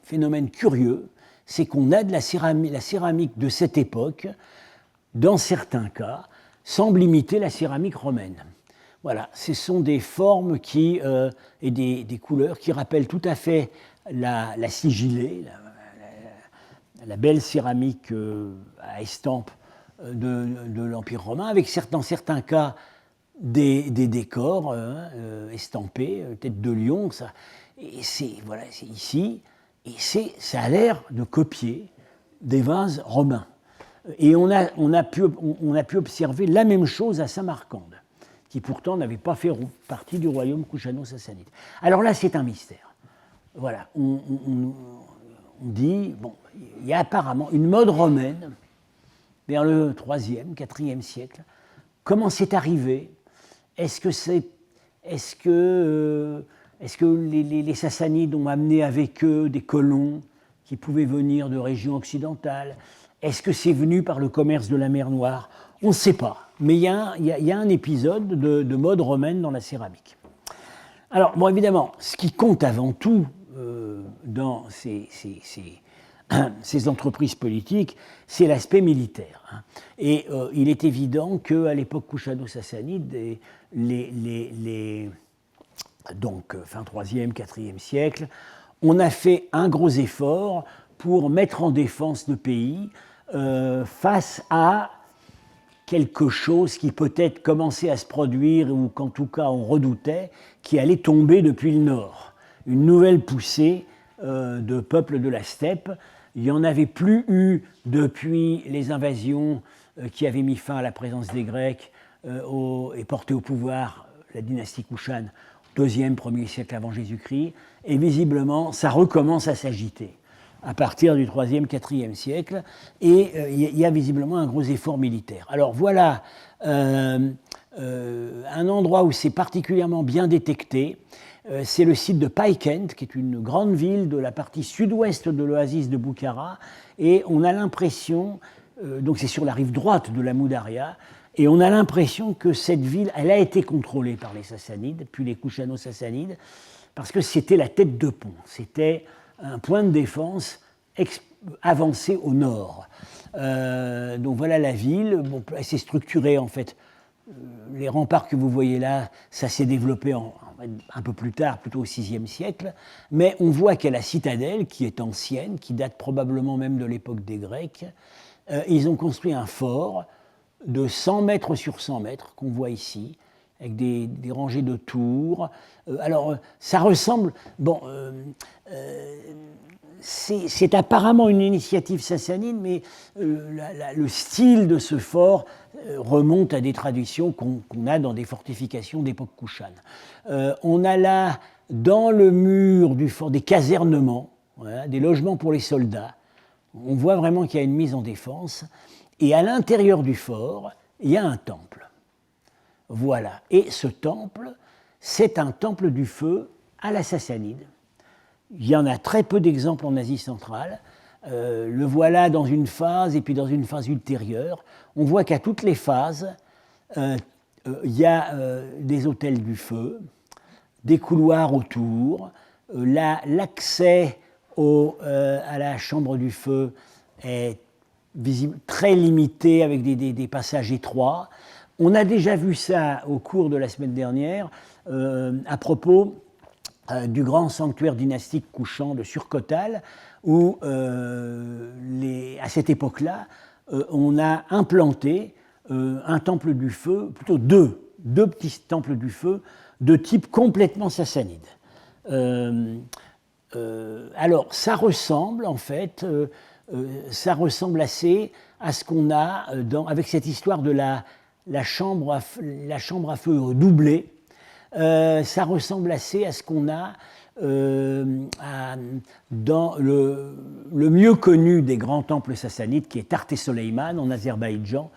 phénomène curieux, c'est qu'on a de la céramique de cette époque, dans certains cas, semble imiter la céramique romaine. Voilà, ce sont des formes et des couleurs qui rappellent tout à fait la sigillée, la belle céramique à estampes de l'Empire romain, avec dans certains cas des décors estampés, tête de lion, ça. Et c'est ici, et ça a l'air de copier des vases romains. Et on a pu observer la même chose à Samarcande, qui pourtant n'avait pas fait partie du royaume kushano-sassanide. Alors là, c'est un mystère. Voilà, on dit, bon, il y a apparemment une mode romaine vers le 3e, 4e siècle. Comment c'est arrivé? Est-ce que les Sassanides ont amené avec eux des colons qui pouvaient venir de régions occidentales? Est-ce que c'est venu par le commerce de la mer Noire? On ne sait pas. Mais il y a un épisode de mode romaine dans la céramique. Alors, bon, évidemment, ce qui compte avant tout dans ces entreprises politiques, c'est l'aspect militaire. Hein. Et il est évident qu'à l'époque kushano-sassanide, donc fin 3e, 4e siècle, on a fait un gros effort pour mettre en défense le pays face à quelque chose qui peut-être commençait à se produire ou qu'en tout cas on redoutait, qui allait tomber depuis le nord. Une nouvelle poussée de peuples de la steppe. Il n'y en avait plus eu depuis les invasions qui avaient mis fin à la présence des Grecs et porté au pouvoir la dynastie Kushan au 2e, 1er siècle avant Jésus-Christ. Et visiblement, ça recommence à s'agiter à partir du 3e, 4e siècle, et il y a visiblement un gros effort militaire. Alors voilà un endroit où c'est particulièrement bien détecté, c'est le site de Paykent, qui est une grande ville de la partie sud-ouest de l'oasis de Boukhara, et on a l'impression, donc c'est sur la rive droite de la Moudaria, et on a l'impression que cette ville, elle a été contrôlée par les Sassanides, puis les Kushano-Sassanides, parce que c'était la tête de pont, c'était un point de défense avancé au nord. Donc voilà la ville, bon, elle s'est structurée en fait. Les remparts que vous voyez là, ça s'est développé un peu plus tard, plutôt au VIe siècle, mais on voit qu'il y a la citadelle qui est ancienne, qui date probablement même de l'époque des Grecs. Ils ont construit un fort de 100 mètres sur 100 mètres, qu'on voit ici, avec des rangées de tours. Alors, ça ressemble... Bon, c'est apparemment une initiative sassanide, mais le style de ce fort remonte à des traditions qu'on a dans des fortifications d'époque Kushan. On a là, dans le mur du fort, des casernements, voilà, des logements pour les soldats. On voit vraiment qu'il y a une mise en défense. Et à l'intérieur du fort, il y a un temple. Voilà. Et ce temple, c'est un temple du feu à la sassanide. Il y en a très peu d'exemples en Asie centrale. Le voilà dans une phase et puis dans une phase ultérieure. On voit qu'à toutes les phases, il y a des autels du feu, des couloirs autour. L'accès à la chambre du feu est visible, très limité avec des passages étroits. On a déjà vu ça au cours de la semaine dernière à propos du grand sanctuaire dynastique couchant de Surkotal, où à cette époque-là, on a implanté un temple du feu, plutôt deux petits temples du feu de type complètement sassanide. Alors, ça ressemble en fait, ça ressemble assez à ce qu'on a avec cette histoire de la chambre à feu doublée. Ça ressemble assez à ce qu'on a dans le mieux connu des grands temples sassanides, qui est Tart-e-Soleiman en Azerbaïdjan,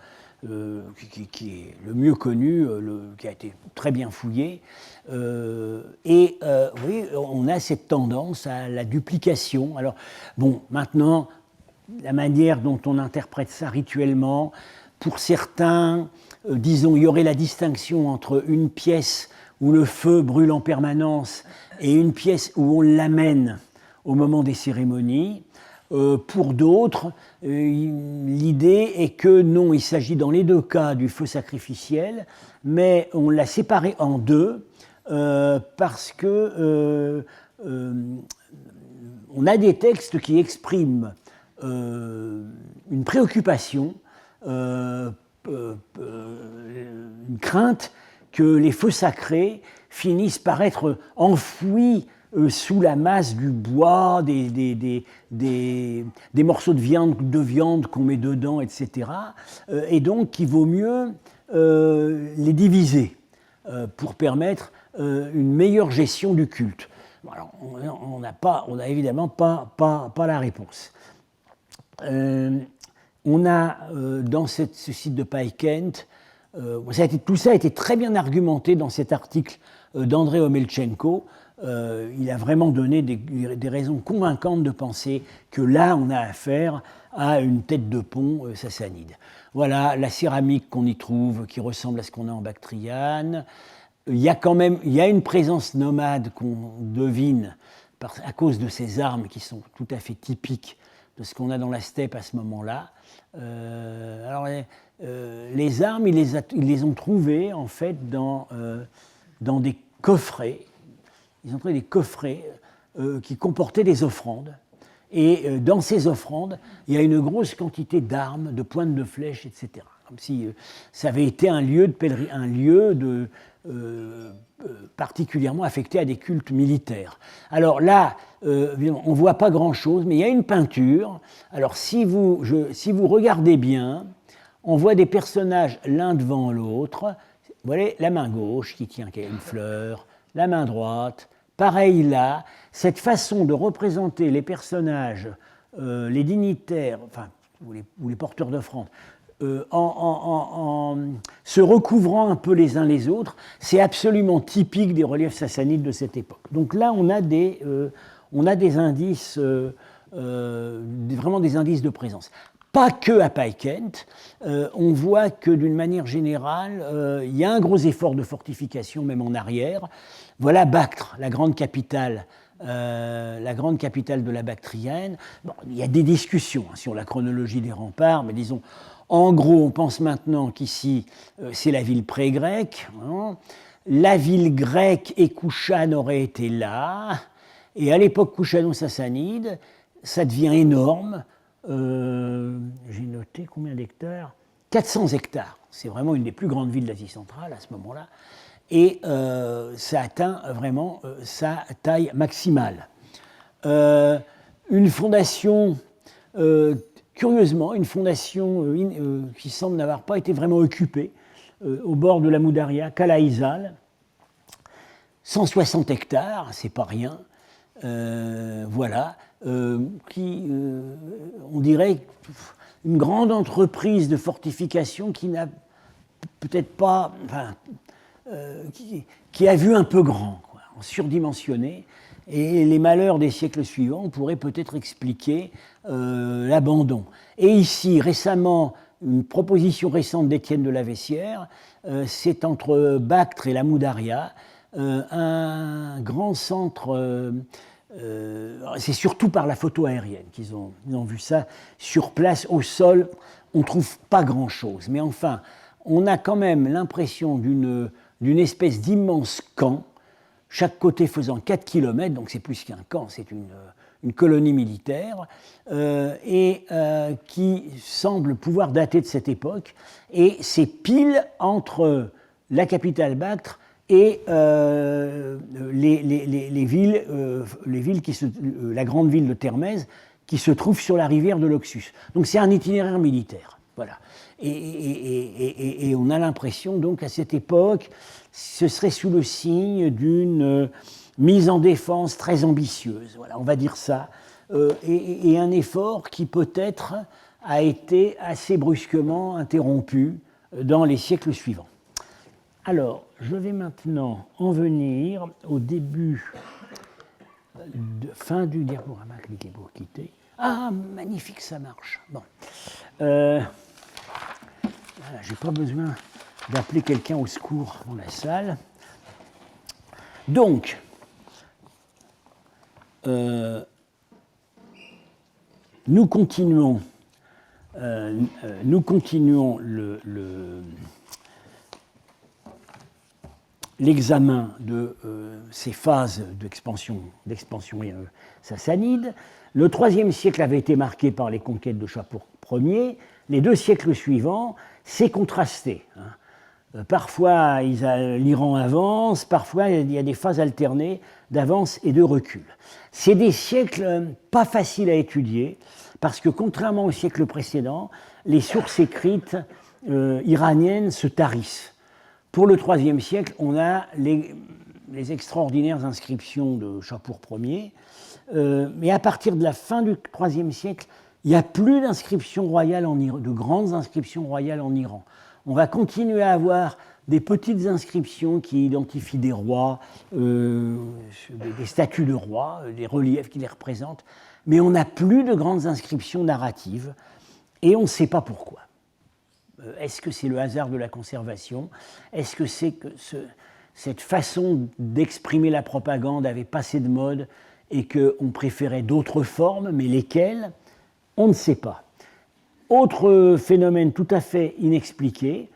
qui est le mieux connu, qui a été très bien fouillé. Oui, on a cette tendance à la duplication. Alors, bon, maintenant, la manière dont on interprète ça rituellement, pour certains, disons, il y aurait la distinction entre une pièce où le feu brûle en permanence et une pièce où on l'amène au moment des cérémonies. Pour d'autres, l'idée est que non, il s'agit dans les deux cas du feu sacrificiel, mais on l'a séparé en deux parce que on a des textes qui expriment une préoccupation, une crainte que les feux sacrés finissent par être enfouis sous la masse du bois, des morceaux de viande qu'on met dedans, etc. Et donc, il vaut mieux les diviser pour permettre une meilleure gestion du culte. Alors, on n'a évidemment pas la réponse. On a dans ce site de Païkent, tout ça a été très bien argumenté dans cet article d'André Omelchenko. Il a vraiment donné des raisons convaincantes de penser que là, on a affaire à une tête de pont sassanide. Voilà la céramique qu'on y trouve, qui ressemble à ce qu'on a en Bactriane. Il y a une présence nomade qu'on devine à cause de ces armes qui sont tout à fait typiques de ce qu'on a dans la steppe à ce moment-là. Alors, les armes, ils les ont trouvées en fait dans des coffrets. Ils ont trouvé des coffrets qui comportaient des offrandes. Et dans ces offrandes, il y a une grosse quantité d'armes, de pointes de flèches, etc. Comme si ça avait été un lieu particulièrement affecté à des cultes militaires. Alors là, on ne voit pas grand-chose, mais il y a une peinture. Alors si vous regardez bien, on voit des personnages l'un devant l'autre. Vous voyez la main gauche qui tient une fleur, la main droite. Pareil là, cette façon de représenter les personnages, les dignitaires, enfin, ou les porteurs d'offrandes, en se recouvrant un peu les uns les autres, c'est absolument typique des reliefs sassanides de cette époque. Donc là, on a des indices, vraiment des indices de présence. Pas que à Païkent, on voit que d'une manière générale, il y a un gros effort de fortification, même en arrière. Voilà Bactre, la grande capitale de la Bactrienne. Bon, il y a des discussions sur la chronologie des remparts, mais disons, en gros, on pense maintenant qu'ici, c'est la ville pré-grecque. Hein. La ville grecque et Kouchan auraient été là, et à l'époque kouchano-sassanide, ça devient énorme. J'ai noté combien d'hectares ? 400 hectares. C'est vraiment une des plus grandes villes d'Asie centrale à ce moment-là. Et ça atteint vraiment sa taille maximale. Une fondation, curieusement, qui semble n'avoir pas été vraiment occupée, au bord de la Moudaria, Kalaïzal, 160 hectares, c'est pas rien. Voilà, on dirait une grande entreprise de fortification qui n'a peut-être pas, enfin, qui a vu un peu grand, quoi, surdimensionné, et les malheurs des siècles suivants pourraient peut-être expliquer l'abandon. Et ici, récemment, une proposition récente d'Étienne de la Vessière, c'est entre Bactre et la Moudaria, un grand centre. C'est surtout par la photo aérienne qu'ils ont vu ça. Sur place, au sol, on ne trouve pas grand-chose. Mais enfin, on a quand même l'impression d'une espèce d'immense camp, chaque côté faisant 4 km, donc c'est plus qu'un camp, c'est une colonie militaire, qui semble pouvoir dater de cette époque. Et c'est pile entre la capitale Bactre et les villes la grande ville de Termèse, qui se trouve sur la rivière de l'Oxus. Donc c'est un itinéraire militaire. Voilà. Et on a l'impression, donc, à cette époque, ce serait sous le signe d'une mise en défense très ambitieuse. Voilà, on va dire ça. Et un effort qui, peut-être, a été assez brusquement interrompu dans les siècles suivants. Alors, je vais maintenant en venir au début, fin du diaporama, cliquez pour quitter. Ah, magnifique, ça marche. Bon. Voilà, je n'ai pas besoin d'appeler quelqu'un au secours dans la salle. Donc, nous continuons l'examen de ces phases d'expansion sassanide. Le IIIe siècle avait été marqué par les conquêtes de Shapur Ier. Les 2 siècles suivants, c'est contrasté. Parfois, l'Iran avance, parfois il y a des phases alternées d'avance et de recul. C'est des siècles pas faciles à étudier, parce que contrairement au siècle précédent, les sources écrites iraniennes se tarissent. Pour le IIIe siècle, on a les extraordinaires inscriptions de Shapur Ier, mais à partir de la fin du IIIe siècle, il n'y a plus d'inscriptions royales de grandes inscriptions royales en Iran. On va continuer à avoir des petites inscriptions qui identifient des rois, des statues de rois, des reliefs qui les représentent, mais on n'a plus de grandes inscriptions narratives, et on ne sait pas pourquoi. Est-ce que c'est le hasard de la conservation? Est-ce que c'est que cette façon d'exprimer la propagande avait passé de mode et qu'on préférait d'autres formes, mais lesquelles? On ne sait pas. Autre phénomène tout à fait inexpliqué,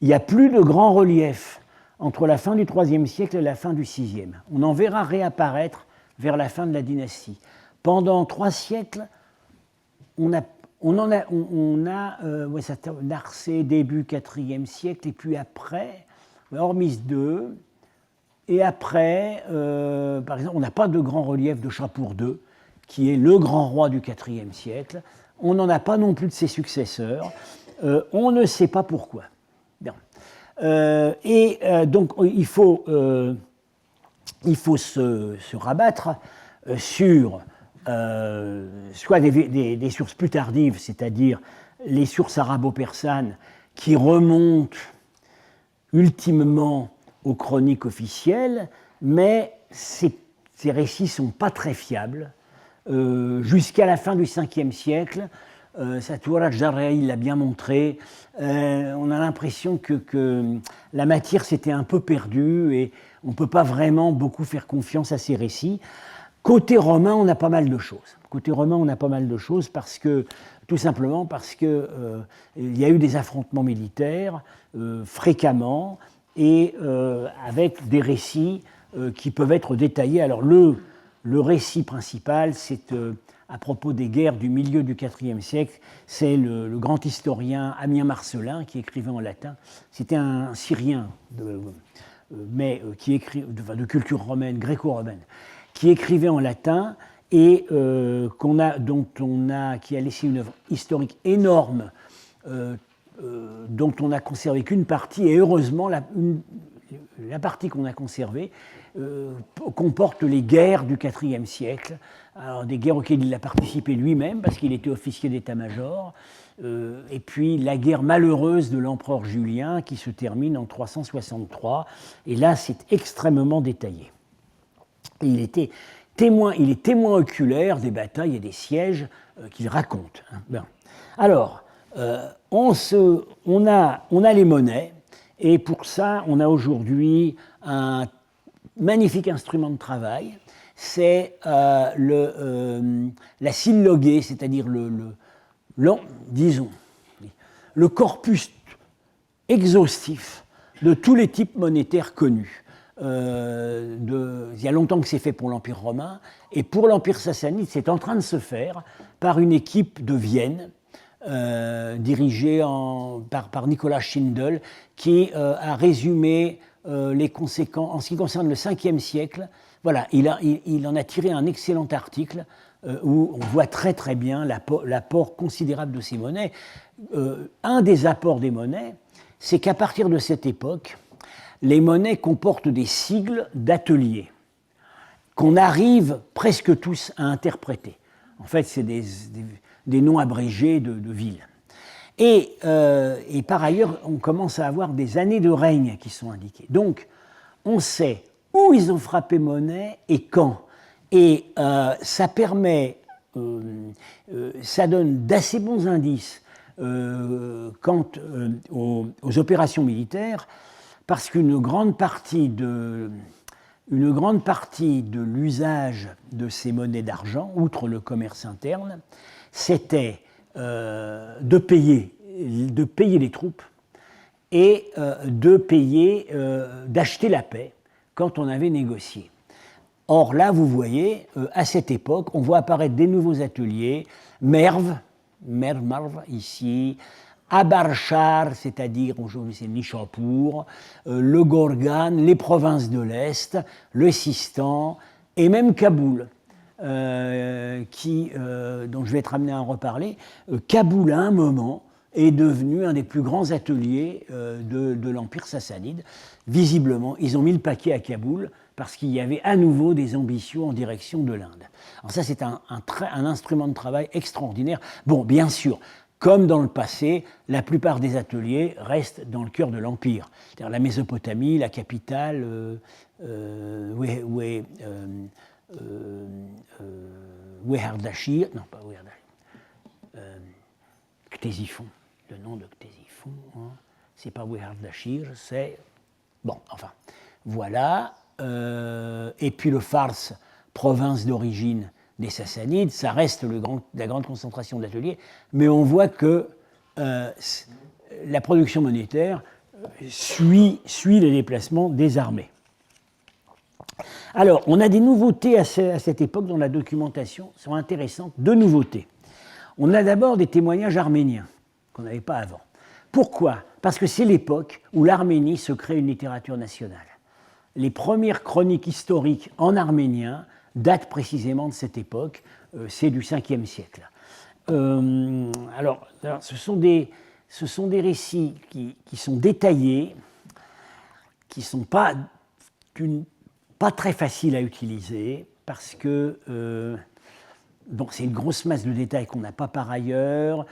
il n'y a plus de grands reliefs entre la fin du IIIe siècle et la fin du VIe. On en verra réapparaître vers la fin de la dynastie. Pendant 3 siècles, on a Narsé début IVe siècle, et puis après, Hormis II, et après, par exemple, on n'a pas de grand relief de Shapur II, qui est le grand roi du IVe siècle. On n'en a pas non plus de ses successeurs. On ne sait pas pourquoi. Bien. Donc, il faut se rabattre sur soit des sources plus tardives, c'est-à-dire les sources arabo-persanes qui remontent ultimement aux chroniques officielles, mais ces récits ne sont pas très fiables. Jusqu'à la fin du Ve siècle, Satoura Jarrahi l'a bien montré, on a l'impression que la matière s'était un peu perdue et on ne peut pas vraiment beaucoup faire confiance à ces récits. Côté romain, on a pas mal de choses. Tout simplement parce qu'il y a eu des affrontements militaires fréquemment et avec des récits qui peuvent être détaillés. Alors le récit principal, c'est à propos des guerres du milieu du IVe siècle, c'est le grand historien Ammien Marcellin qui écrivait en latin. C'était un Syrien, qui écrit de culture romaine, gréco-romaine, qui écrivait en latin et qui a laissé une œuvre historique énorme dont on n'a conservé qu'une partie, et heureusement la partie qu'on a conservée comporte les guerres du IVe siècle, alors des guerres auxquelles il a participé lui-même parce qu'il était officier d'état-major, et puis la guerre malheureuse de l'empereur Julien qui se termine en 363, et là c'est extrêmement détaillé. Et il est témoin oculaire des batailles et des sièges qu'il raconte. Bien. Alors, on a les monnaies, et pour ça, on a aujourd'hui un magnifique instrument de travail, c'est la sylloguée, c'est-à-dire le corpus exhaustif de tous les types monétaires connus. Il y a longtemps que c'est fait pour l'Empire romain, et pour l'Empire sassanide, c'est en train de se faire par une équipe de Vienne, dirigée par Nicolas Schindel, qui a résumé les conséquences en ce qui concerne le Ve siècle. Voilà, il en a tiré un excellent article où on voit très très bien l'apport considérable de ces monnaies. Un des apports des monnaies, c'est qu'à partir de cette époque, les monnaies comportent des sigles d'ateliers qu'on arrive presque tous à interpréter. En fait, c'est des noms abrégés de villes. Et par ailleurs, on commence à avoir des années de règne qui sont indiquées. Donc, on sait où ils ont frappé monnaie et quand. Et ça permet, ça donne d'assez bons indices quant aux opérations militaires, parce qu'une grande partie de l'usage de ces monnaies d'argent, outre le commerce interne, c'était de payer les troupes et d'acheter la paix quand on avait négocié. Or là, vous voyez, à cette époque, on voit apparaître des nouveaux ateliers, Merv ici, Abarshar, c'est-à-dire aujourd'hui c'est Nishapur, le Gorgan, les provinces de l'Est, le Sistan et même Kaboul, dont je vais être amené à en reparler. Kaboul, à un moment, est devenu un des plus grands ateliers de l'Empire sassanide. Visiblement, ils ont mis le paquet à Kaboul parce qu'il y avait à nouveau des ambitions en direction de l'Inde. Alors ça, c'est un instrument de travail extraordinaire. Bon, bien sûr, comme dans le passé, la plupart des ateliers restent dans le cœur de l'Empire. C'est-à-dire la Mésopotamie, la capitale, Wehardashir, non pas Wehardashir, Ctésiphon, le nom de Ctésiphon, hein, c'est pas Wehardashir, c'est... Bon, enfin, voilà. Et puis le Fars, province d'origine des Sassanides, ça reste la grande concentration d'ateliers, mais on voit que la production monétaire suit les déplacements des armées. Alors, on a des nouveautés à cette époque dans la documentation, sont intéressantes, deux nouveautés. On a d'abord des témoignages arméniens, qu'on n'avait pas avant. Pourquoi ? Parce que c'est l'époque où l'Arménie se crée une littérature nationale. Les premières chroniques historiques en arménien datent précisément de cette époque, c'est du 5e siècle. Alors, ce sont des récits qui sont détaillés, qui ne sont pas très faciles à utiliser, parce que c'est une grosse masse de détails qu'on n'a pas par ailleurs.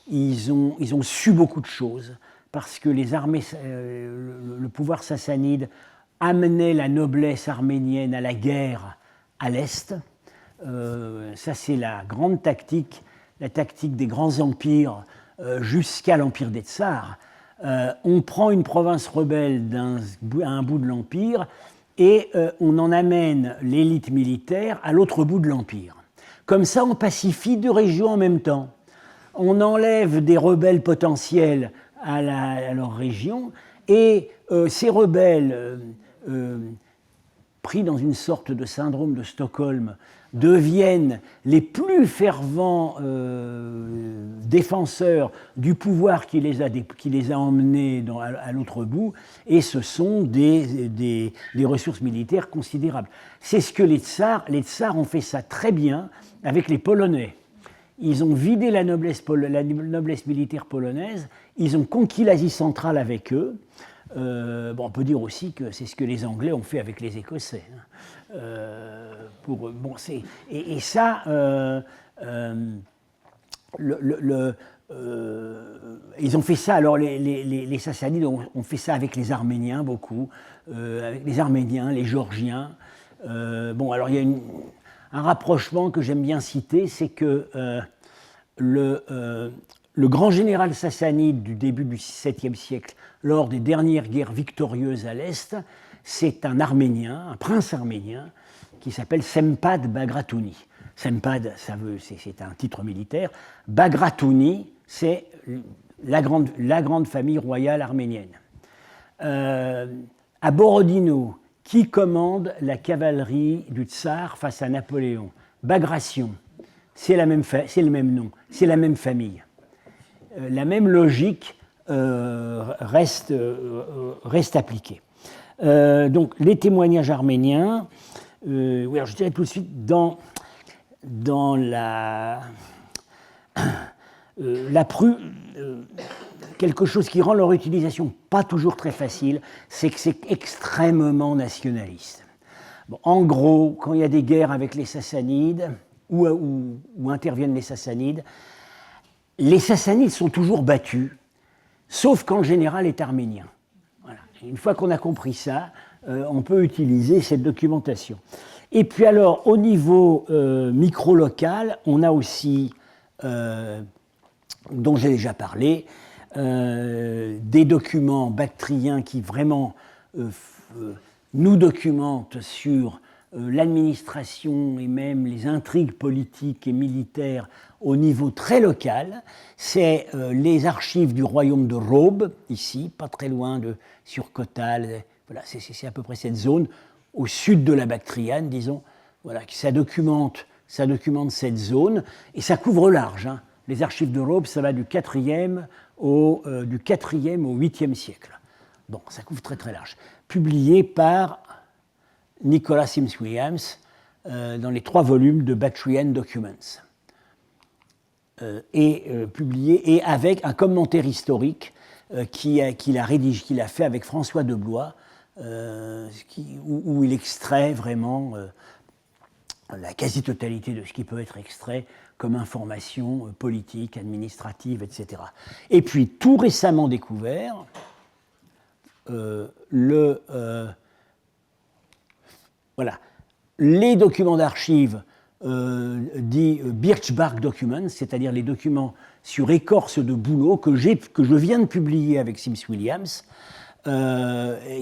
Ils ont su beaucoup de choses, parce que les armées, le pouvoir sassanide amenait la noblesse arménienne à la guerre à l'Est. Ça, c'est la grande tactique, la tactique des grands empires jusqu'à l'empire des Tsars. On prend une province rebelle à un bout de l'empire et on en amène l'élite militaire à l'autre bout de l'empire. Comme ça, on pacifie deux régions en même temps. On enlève des rebelles potentiels à leur région, et ces rebelles, pris dans une sorte de syndrome de Stockholm, deviennent les plus fervents défenseurs du pouvoir qui les a emmenés à l'autre bout, et ce sont des ressources militaires considérables. C'est ce que les tsars ont fait ça très bien avec les Polonais. Ils ont vidé la noblesse militaire polonaise, ils ont conquis l'Asie centrale avec eux. On peut dire aussi que c'est ce que les Anglais ont fait avec les Écossais. Ils ont fait ça, alors les Sassanides ont fait ça avec les Arméniens beaucoup, avec les Arméniens, les Géorgiens. Alors il y a un rapprochement que j'aime bien citer, c'est que le grand général sassanide du début du VIIe siècle, lors des dernières guerres victorieuses à l'Est, c'est un Arménien, un prince arménien, qui s'appelle Sempad Bagratouni. Sempad, c'est un titre militaire. Bagratouni, c'est la grande famille royale arménienne. À Borodino, qui commande la cavalerie du tsar face à Napoléon? Bagration, c'est le même nom, c'est la même famille. La même logique reste appliquée. Donc les témoignages arméniens, alors je dirais tout de suite dans quelque chose qui rend leur utilisation pas toujours très facile, c'est que c'est extrêmement nationaliste. En gros, quand il y a des guerres avec les Sassanides, où interviennent les Sassanides sont toujours battus, sauf quand le général est arménien. Voilà. Une fois qu'on a compris ça, on peut utiliser cette documentation. Et puis alors, au niveau micro-local, on a aussi, dont j'ai déjà parlé, des documents bactriens qui vraiment nous documentent sur l'administration et même les intrigues politiques et militaires au niveau très local. C'est les archives du royaume de Robe, ici, pas très loin de Surcotal. Voilà, c'est à peu près cette zone, au sud de la Bactriane, disons. Voilà, ça documente cette zone, et ça couvre large. Hein. Les archives de Robe, ça va du 4e au 8e siècle. Bon, ça couvre très très large. Publié par Nicholas Sims Williams dans les 3 volumes de Bactrian Documents. Publié et avec un commentaire historique qu'il a fait avec François de Blois, où il extrait vraiment la quasi-totalité de ce qui peut être extrait comme information politique, administrative, etc. Et puis, tout récemment découvert, les documents d'archives dits Birchbark Documents, c'est-à-dire les documents sur écorce de bouleau que je viens de publier avec Sims Williams,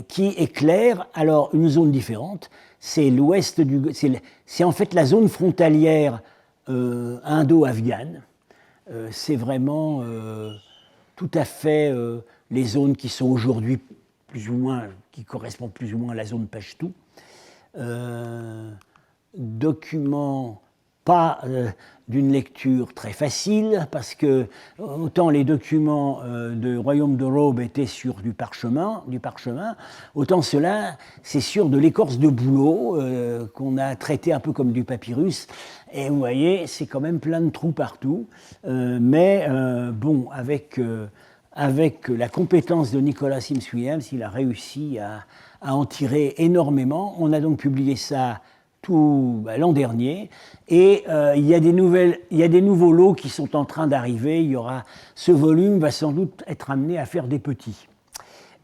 qui éclairent alors une zone différente. C'est c'est en fait la zone frontalière indo-afghane. C'est vraiment tout à fait les zones qui sont aujourd'hui qui correspondent plus ou moins à la zone Pashtou. Documents pas d'une lecture très facile, parce que autant les documents du royaume de Robe étaient sur du parchemin, autant cela, c'est sur de l'écorce de bouleau qu'on a traité un peu comme du papyrus. Et vous voyez, c'est quand même plein de trous partout. Mais bon, avec la compétence de Nicholas Sims Williams, il a réussi à en tirer énormément. On a donc publié ça l'an dernier, et il y a des nouveaux lots qui sont en train d'arriver. Ce volume va sans doute être amené à faire des petits.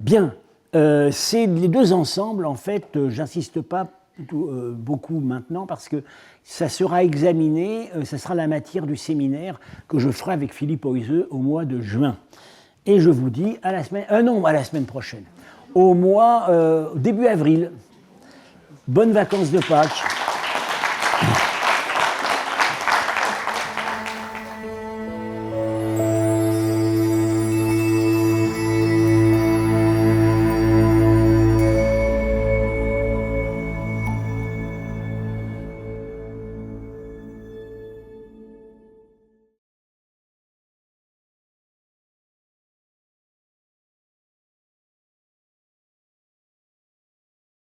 Bien, c'est les 2 ensembles, en fait, j'insiste pas beaucoup maintenant, parce que ça sera examiné, ça sera la matière du séminaire que je ferai avec Philippe Oiseux au mois de juin. Et je vous dis à la semaine prochaine, début avril. Bonnes vacances de Pâques.